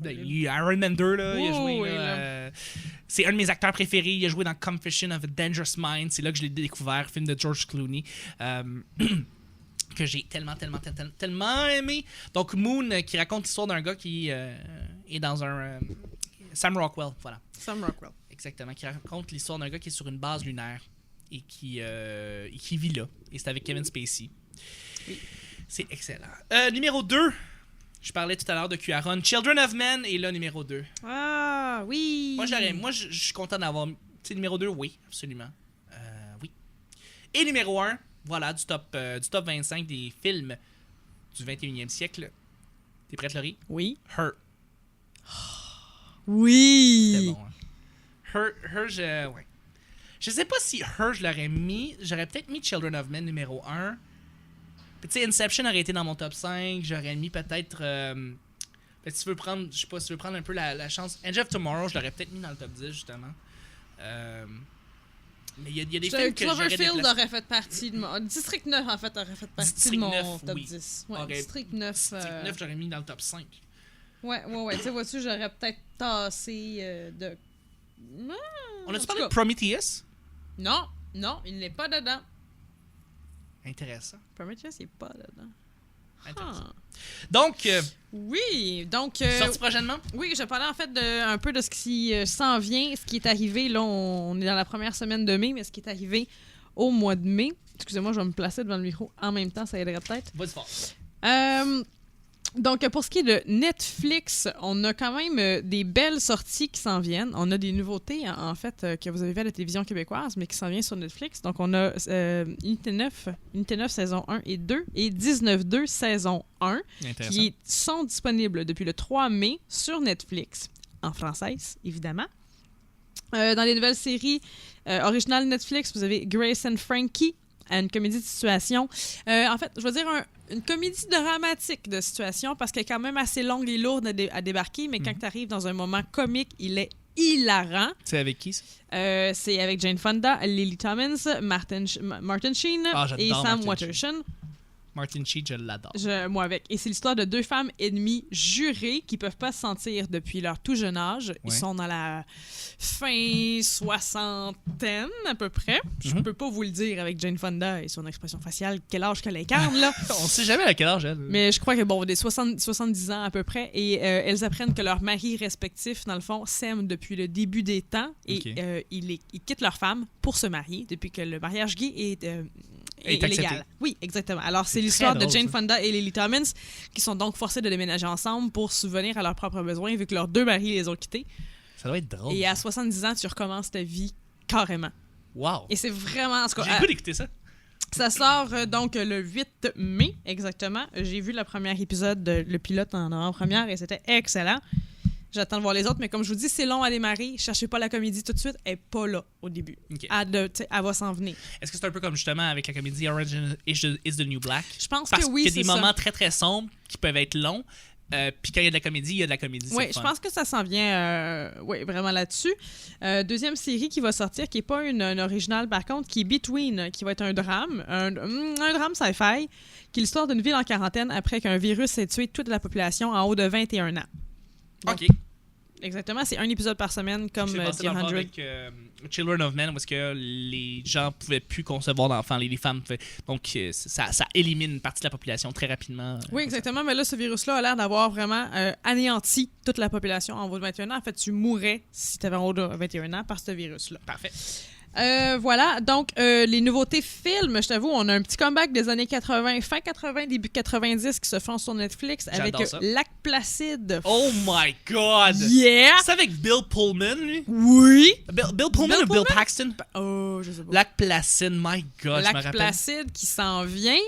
Iron Man 2, là, il a joué, Oui, là, là. c'est un de mes acteurs préférés, il a joué dans Confession of a Dangerous Mind, c'est là que je l'ai découvert, film de George Clooney, que j'ai tellement aimé. Donc Moon, qui raconte l'histoire d'un gars qui est dans un... Sam Rockwell, voilà. Sam Rockwell. Exactement, qui raconte l'histoire d'un gars qui est sur une base lunaire et qui vit là. Et c'est avec Kevin Spacey. Oui. C'est excellent. Numéro 2, je parlais tout à l'heure de Cuaron. Children of Men est là, numéro 2. Ah, oui! Moi, je suis content d'avoir... Tu sais, numéro 2, oui, absolument. Oui. Et numéro 1, voilà, du top 25 des films du 21e siècle. T'es prête, Laurie? Oui. Her. Oui! C'était bon, hein? Her, ouais. Je sais pas si Her, je l'aurais mis. J'aurais peut-être mis Children of Men numéro 1. Puis tu sais, Inception aurait été dans mon top 5. J'aurais mis peut-être... si tu veux prendre, je sais pas, si tu veux prendre un peu la chance. Edge of Tomorrow, je l'aurais peut-être mis dans le top 10, justement. Mais il y a des films que j'aurais Cloverfield déplacés. aurait fait partie de mon... District 9, en fait, aurait fait partie District de mon 9, top oui. 10. Ouais, Aurait- District 9. District 9, j'aurais mis dans le top 5. Ouais. Tu sais, vois-tu, j'aurais peut-être tassé de... Non, On a-tu en parlé tout de Prometheus? Non, il n'est pas dedans. Intéressant. Prometheus, il n'est pas dedans. Intéressant. Ah. Donc, Oui, donc... Sorti prochainement? Oui, je parlais en fait un peu de ce qui s'en vient, ce qui est arrivé. Là, on est dans la première semaine de mai, mais ce qui est arrivé au mois de mai. Excusez-moi, je vais me placer devant le micro en même temps, ça aiderait peut-être. Vas-y fort. Donc, pour ce qui est de Netflix, on a quand même des belles sorties qui s'en viennent. On a des nouveautés, en fait, que vous avez vues à la télévision québécoise, mais qui s'en viennent sur Netflix. Donc, on a Unité 9 saison 1 et 2 et 19-2 saison 1 qui sont disponibles depuis le 3 mai sur Netflix, en française, évidemment. Dans les nouvelles séries originales Netflix, vous avez Grace and Frankie, une comédie de situation. En fait, je veux dire une comédie dramatique de situation parce qu'elle est quand même assez longue et lourde à débarquer, mais quand tu arrives dans un moment comique, il est hilarant. C'est avec qui, ça? C'est avec Jane Fonda, Lily Tomlin, Martin Sheen et Sam Waterston. Martin Sheen, je l'adore. Moi avec. Et c'est l'histoire de deux femmes ennemies jurées qui peuvent pas se sentir depuis leur tout jeune âge. Ouais. Ils sont dans la fin soixantaine à peu près. Je peux pas vous le dire avec Jane Fonda et son expression faciale, quel âge qu'elle incarne, là. On sait jamais à quel âge elle. Mais je crois que, bon, des 70 ans à peu près. Et elles apprennent que leurs maris respectifs, dans le fond, s'aiment depuis le début des temps. Et ils quittent leur femme pour se marier depuis que le mariage gay est illégal. Oui, exactement. Alors, c'est l'histoire de Jane Fonda et Lily Tomlin qui sont donc forcées de déménager ensemble pour subvenir à leurs propres besoins vu que leurs deux maris les ont quittés. Ça doit être drôle. Et à 70 ans, tu recommences ta vie carrément. Wow! Et c'est vraiment... J'ai le goût d'écouter ça. Ça sort donc le 8 mai, exactement. J'ai vu le premier épisode, le pilote en avant-première, et c'était excellent. J'attends de voir les autres, mais comme je vous dis, c'est long à démarrer. Cherchez pas la comédie tout de suite. Elle n'est pas là au début. Okay. Elle va s'en venir. Est-ce que c'est un peu comme justement avec la comédie Orange is the New Black? Je pense que oui, c'est ça. Parce qu'il y a des moments très très sombres qui peuvent être longs. Puis quand il y a de la comédie, il y a de la comédie. Oui, je pense que ça s'en vient vraiment là-dessus. Deuxième série qui va sortir, qui n'est pas une originale par contre, qui est Between, qui va être un drame. Un drame sci-fi, qui est l'histoire d'une ville en quarantaine après qu'un virus ait tué toute la population en haut de 21 ans. Donc, OK. Exactement, c'est un épisode par semaine comme The 100. Avec Children of Men, où est-ce que les gens pouvaient plus concevoir d'enfants, les femmes pouvaient... Donc, ça élimine une partie de la population très rapidement. Oui, exactement, mais là, ce virus-là a l'air d'avoir vraiment anéanti toute la population en haut de 21 ans. En fait, tu mourrais si tu avais en haut de 21 ans par ce virus-là. Parfait. Voilà, donc les nouveautés films, je t'avoue, on a un petit comeback des années 80, fin 80, début 90 qui se font sur Netflix avec Lac Placide. Oh my God! Yeah! C'est avec Bill Pullman, lui? Oui! Bill Pullman ou Bill Paxton? Oh, je sais pas. Lac Placide, my God, je me rappelle. Lac Placide qui s'en vient.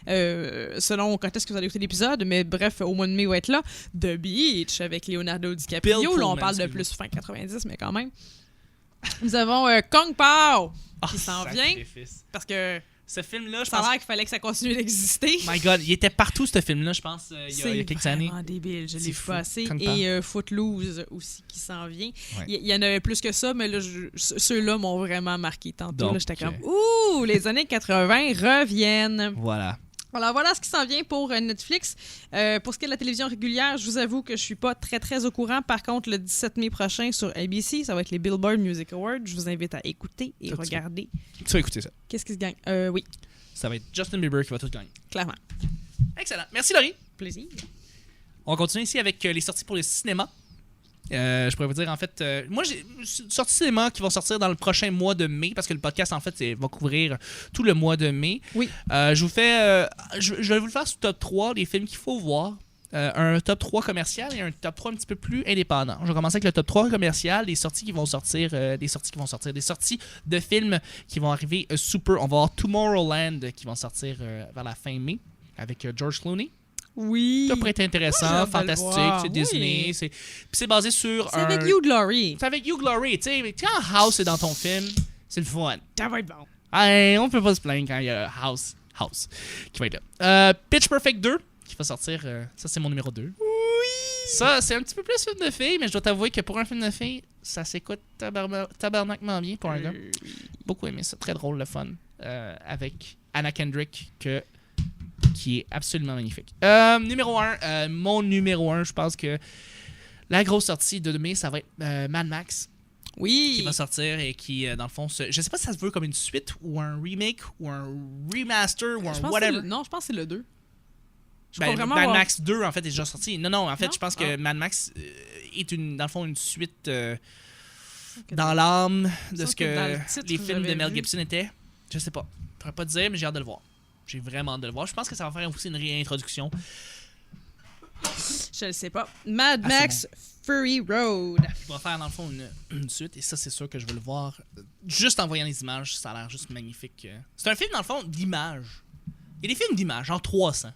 Selon quand est-ce que vous allez écouter l'épisode, mais bref, au mois de mai, il va être là. The Beach avec Leonardo DiCaprio. Là, on parle de plus fin 90, mais quand même. Nous avons Kung Pao qui s'en vient. Parce que ce film-là, ça a l'air qu'il fallait que ça continue d'exister. My God, il était partout, ce film-là, je pense, il y a quelques années. C'est vraiment débile, je l'ai vu passer. Et Footloose aussi qui s'en vient. Ouais. Il y en avait plus que ça, mais là, ceux-là m'ont vraiment marqué tantôt. J'étais comme, ouh, les années 80 reviennent. Voilà. Voilà ce qui s'en vient pour Netflix. Pour ce qui est de la télévision régulière, je vous avoue que je suis pas très, très au courant. Par contre, le 17 mai prochain sur ABC, ça va être les Billboard Music Awards. Je vous invite à écouter et regarder. Tu vas écouter ça. Qu'est-ce qui se gagne? Oui. Ça va être Justin Bieber qui va tout gagner. Clairement. Excellent. Merci, Laurie. Plaisir. On continue ici avec les sorties pour le cinéma. Je pourrais vous dire, en fait, moi, j'ai sorti cinéma qui vont sortir dans le prochain mois de mai, parce que le podcast, en fait, va couvrir tout le mois de mai. Oui. Je vous fais... je vais vous le faire sous top 3 des films qu'il faut voir. Un top 3 commercial et un top 3 un petit peu plus indépendant. Je vais commencer avec le top 3 commercial, des sorties qui vont sortir, des sorties de films qui vont arriver super. On va avoir Tomorrowland qui vont sortir vers la fin mai avec George Clooney. Oui. Ça pourrait être intéressant, fantastique, c'est Disney. Oui. C'est basé sur C'est avec Hugh Laurie. C'est avec Hugh Laurie. Tu sais, quand House est dans ton film, c'est le fun. Ça va être bon. Hey, on peut pas se plaindre quand il y a House qui va être là. Pitch Perfect 2 qui va sortir. Ça, c'est mon numéro 2. Oui. Ça, c'est un petit peu plus film de filles, mais je dois t'avouer que pour un film de filles, ça s'écoute tabarnakement bien pour un gars. Beaucoup aimé ça. Très drôle, le fun. Avec Anna Kendrick qui est absolument magnifique. Numéro 1, mon numéro 1, je pense que la grosse sortie de mai, ça va être Mad Max. Oui. Qui va sortir et qui, dans le fond, je sais pas si ça se veut comme une suite ou un remake ou un remaster ou un whatever. Non, je pense que c'est le 2. crois vraiment Mad avoir- Max 2, en fait, est déjà sorti. Non, en fait, Non? je pense que Mad Max est, dans le fond, une suite Ok, dans l'âme de Sauf ce que dans que le titre, les films de j'avais Mel vu. Gibson étaient. Je sais pas. Je pourrais pas te dire, mais j'ai hâte de le voir. J'ai vraiment hâte de le voir. Je pense que ça va faire aussi une réintroduction. Je le sais pas. Mad Ah, Max Fury Road. Il va faire, dans le fond, une suite. Et ça, c'est sûr que je veux le voir. Juste en voyant les images, ça a l'air juste magnifique. C'est un film, dans le fond, d'images. Il y a des films d'images, en 300.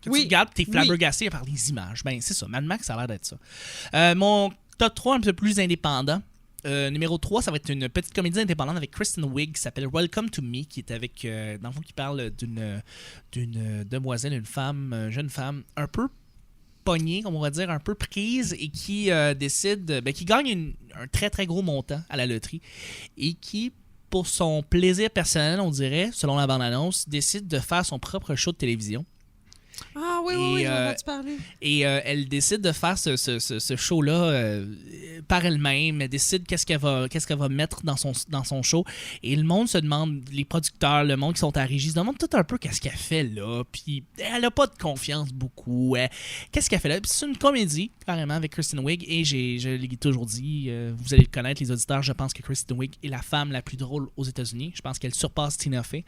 Que Oui. tu regardes, t'es Oui. flabbergassé par les images. Ben, c'est ça. Mad Max, ça a l'air d'être ça. Mon top 3 un peu plus indépendant. Numéro 3, ça va être une petite comédie indépendante avec Kristen Wiig qui s'appelle Welcome to Me, qui est avec, dans le fond, qui parle d'une demoiselle, une femme, jeune femme, un peu pognée, comme on va dire, un peu prise, et qui décide, qui gagne un très très gros montant à la loterie, et qui, pour son plaisir personnel, on dirait, selon la bande-annonce, décide de faire son propre show de télévision. Ah oui, Et, j'en ai entendu parler. Et elle décide de faire ce show-là par elle-même. Elle décide qu'est-ce qu'elle va mettre dans son show. Et le monde se demande, les producteurs, le monde qui sont à la régie, se demande tout un peu qu'est-ce qu'elle fait là. Puis elle a pas de confiance beaucoup. Qu'est-ce qu'elle fait là? Puis c'est une comédie, carrément, avec Kristen Wiig. Et je l'ai toujours dit, vous allez le connaître, les auditeurs, je pense que Kristen Wiig est la femme la plus drôle aux États-Unis. Je pense qu'elle surpasse Tina Fey.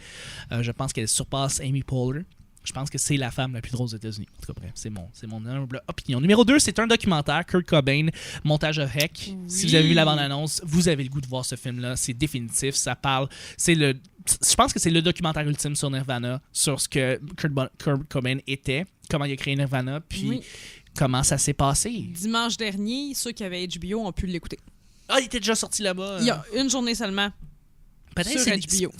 Je pense qu'elle surpasse Amy Poehler. Je pense que c'est la femme la plus drôle aux États-Unis. En tout cas, bref, c'est mon humble opinion. Numéro 2, c'est un documentaire, Kurt Cobain, montage of Heck. Oui. Si vous avez vu la bande-annonce, vous avez le goût de voir ce film-là. C'est définitif. Ça parle. Je pense que c'est le documentaire ultime sur Nirvana, sur ce que Kurt Cobain était, comment il a créé Nirvana, puis Oui. comment ça s'est passé. Dimanche dernier, ceux qui avaient HBO ont pu l'écouter. Ah, il était déjà sorti là-bas. Il y a une journée seulement. Peut-être sur c'est HBO.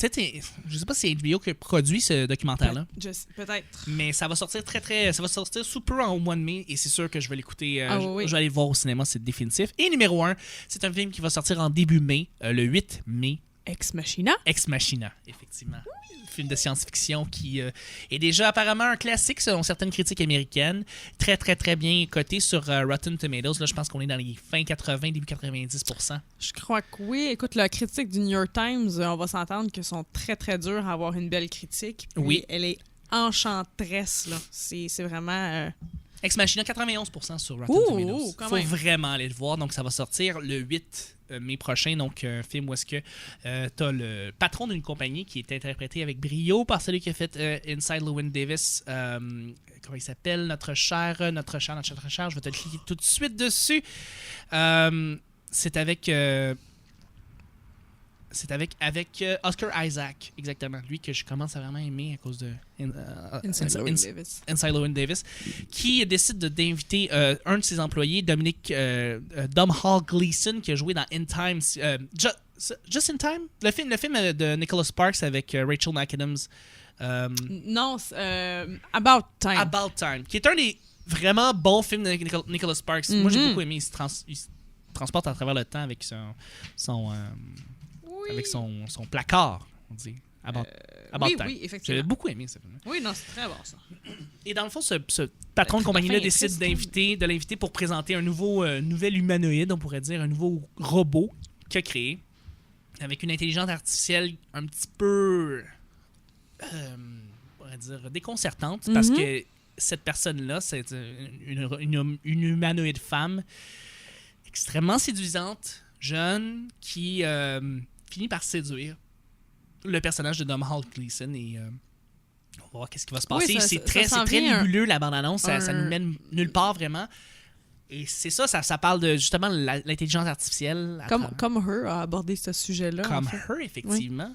Je sais pas si c'est HBO qui produit ce documentaire-là. Peut-être. Mais ça va sortir ça va sortir sous peu au mois de mai et c'est sûr que je vais l'écouter. Oui. Je vais aller le voir au cinéma, c'est définitif. Et numéro 1, c'est un film qui va sortir en début mai, le 8 mai. Ex Machina. Ex Machina, effectivement. Film de science-fiction qui est déjà apparemment un classique selon certaines critiques américaines. Très, très, très bien coté sur Rotten Tomatoes. Là, je pense qu'on est dans les fin 80, début 90%. Je crois que oui. Écoute, la critique du New York Times, on va s'entendre qu'ils sont très, très durs à avoir une belle critique. Puis Oui. Elle est enchanteresse, là. C'est vraiment... Ex Machina, 91% sur Rotten Ouh, Tomatoes. quand Faut même. vraiment aller le voir. Donc, ça va sortir le 8 mai prochain. Donc, un film où est-ce que t'as le patron d'une compagnie qui est interprété avec brio par celui qui a fait Inside Llewyn Davis. Comment il s'appelle? Notre cher. Je vais te le cliquer tout de suite dessus. C'est avec... avec Oscar Isaac, exactement. Lui que je commence à vraiment aimer à cause de Inside Llewyn Davis. Inside Llewyn Davis, qui décide d'inviter un de ses employés, Domhnall Gleeson, qui a joué dans In Time, Just in Time, le film de Nicholas Sparks avec Rachel McAdams. Non, About Time. About Time, qui est un des vraiment bons films de Nicholas Sparks. Moi, j'ai beaucoup aimé. Il se transporte à travers le temps avec avec son placard, on dit. About oui, Time. oui, effectivement. J'ai beaucoup aimé ce film. Oui, non, c'est très bon, ça. Et dans le fond, ce patron de compagnie-là décide de l'inviter pour présenter un nouvel humanoïde, on pourrait dire, un nouveau robot qu'il a créé, avec une intelligence artificielle un petit peu, on pourrait dire, déconcertante, parce que cette personne-là, c'est une humanoïde femme extrêmement séduisante, jeune, qui finit par séduire le personnage de Domhnall Gleeson et on va voir qu'est-ce qui va se passer. Oui, c'est très nébuleux la bande-annonce, ça nous mène nulle part vraiment. Et c'est ça parle de justement l'intelligence artificielle. Comme Her a abordé ce sujet-là. Comme en fait. Her, effectivement.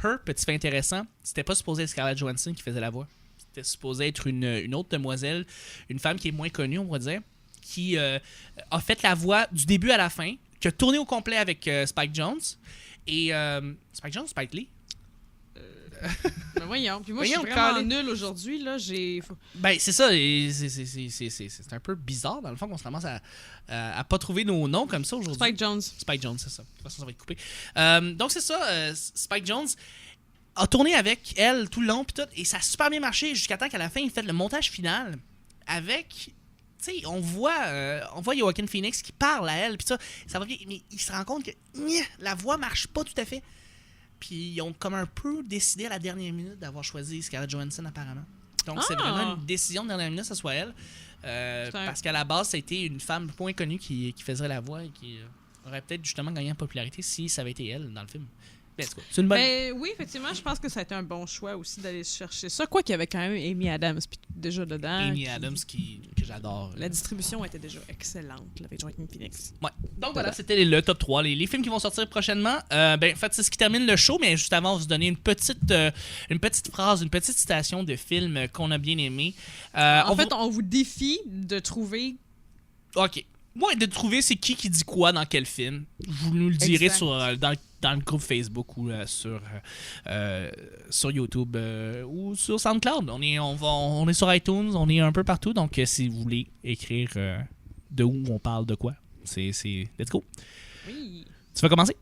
Her, petit fait intéressant, c'était pas supposé être Scarlett Johansson qui faisait la voix. C'était supposé être une autre demoiselle, une femme qui est moins connue, on va dire, qui a fait la voix du début à la fin, qui a tourné au complet avec Spike Jonze. Et Spike Jonze, Spike Lee. Ben voyons. Puis moi, Voyons, je suis vraiment Carly. nulle aujourd'hui. Là, Ben, c'est ça. C'est un peu bizarre, dans le fond, qu'on se ramasse à pas trouver nos noms comme ça aujourd'hui. Spike Jonze. Spike Jonze, c'est ça. De toute façon, ça va être coupé. Donc, c'est ça. Spike Jonze a tourné avec elle tout le long, puis tout, et ça a super bien marché jusqu'à temps qu'à la fin, il fait le montage final avec... Tu sais, on voit Joaquin Phoenix qui parle à elle, puis ça va bien, mais il se rend compte que la voix marche pas tout à fait. Puis ils ont comme un peu décidé à la dernière minute d'avoir choisi Scarlett Johansson, apparemment. Donc, c'est vraiment une décision de dernière minute, que ce soit elle. Parce qu'à la base, ça a été une femme point connue qui faisait la voix et qui aurait peut-être justement gagné en popularité si ça avait été elle dans le film. C'est une bonne... oui, effectivement, je pense que ça a été un bon choix aussi d'aller chercher ça. Quoi qu'il y avait quand même Amy Adams déjà dedans. Amy Adams que j'adore. La distribution était déjà excellente là, avec Joaquin Phoenix. Ouais. Donc voilà, c'était le top 3. Les films qui vont sortir prochainement. En fait, c'est ce qui termine le show, mais juste avant, on va vous donner une petite phrase, une petite citation de film qu'on a bien aimé. On vous défie de trouver... OK. Moi, de trouver c'est qui dit quoi dans quel film. Vous nous le direz dans le groupe Facebook ou sur YouTube ou sur SoundCloud. On est sur iTunes, on est un peu partout. Donc, si vous voulez écrire de où on parle de quoi, c'est let's go. Oui. Tu vas commencer?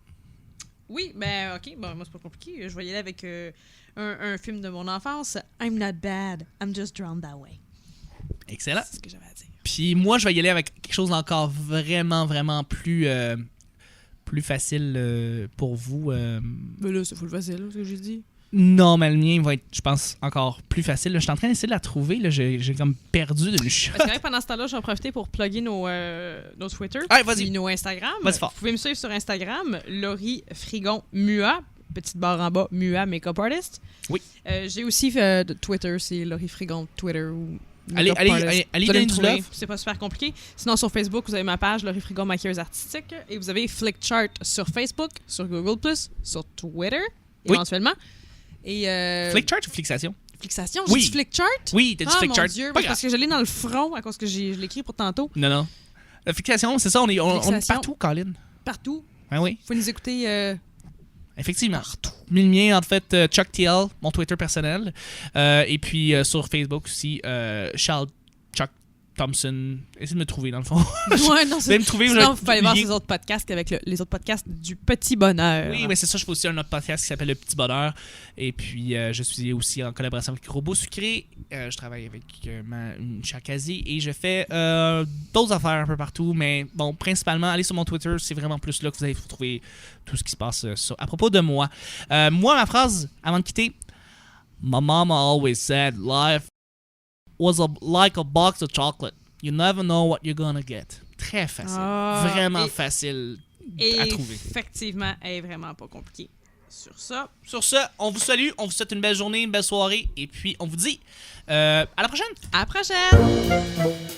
Oui, OK. Bon, moi, c'est pas compliqué. Je vais y aller avec un film de mon enfance. I'm not bad. I'm just drawn that way. Excellent. C'est ce que j'avais à dire. Puis moi, je vais y aller avec quelque chose d'encore vraiment, vraiment plus facile pour vous. Mais là, c'est full facile, ce que j'ai dit. Non, mais le mien va être, je pense, encore plus facile. Là, je suis en train d'essayer de la trouver. Là, j'ai comme perdu de l'ush. Parce que pendant ce temps-là, je vais en profiter pour plugger nos Twitter et nos Instagram. Vas-y fort. Vous pouvez me suivre sur Instagram, Laurie Frigon Mua, petite barre en bas, Mua Makeup Artist. Oui. J'ai aussi Twitter, c'est Laurie Frigon Twitter ou... Allez, donner du love. C'est pas super compliqué. Sinon, sur Facebook, vous avez ma page, Laurie Frigon Maquilleuse Artistique. Et vous avez Flickchart sur Facebook, sur Google+, sur Twitter, éventuellement. Et Flickchart ou Fixation? Fixation? Oui. J'ai dit Flickchart? Oui, t'as dit Flickchart. Mon Dieu, parce que je l'ai dans le front à cause que je l'ai écrit pour tantôt. Non. La Fixation, c'est ça, on est partout, Colin. Partout. Ah oui. Faut nous écouter... Effectivement. Partout. Le mien, en fait, Chuck TL, mon Twitter personnel. Et puis sur Facebook aussi, Charles Chuck Thompson. Essayez de me trouver, dans le fond. Ouais, non, c'est... me trouver, sinon, vous pouvez aller voir ces autres podcasts avec les autres podcasts du Petit Bonheur. Oui, mais c'est ça. Je fais aussi un autre podcast qui s'appelle Le Petit Bonheur. Et puis, je suis aussi en collaboration avec Robot Sucré. Je travaille avec une Chakazi et je fais d'autres affaires un peu partout. Mais bon, principalement, allez sur mon Twitter. C'est vraiment plus là que vous allez trouver tout ce qui se passe à propos de moi. Moi, ma phrase, avant de quitter, My mama always said life was like a box of chocolate. You never know what you're gonna get. Très facile. Vraiment facile à trouver. Effectivement, elle est vraiment pas compliquée. Sur ça, on vous salue, on vous souhaite une belle journée, une belle soirée, et puis on vous dit à la prochaine! À la prochaine!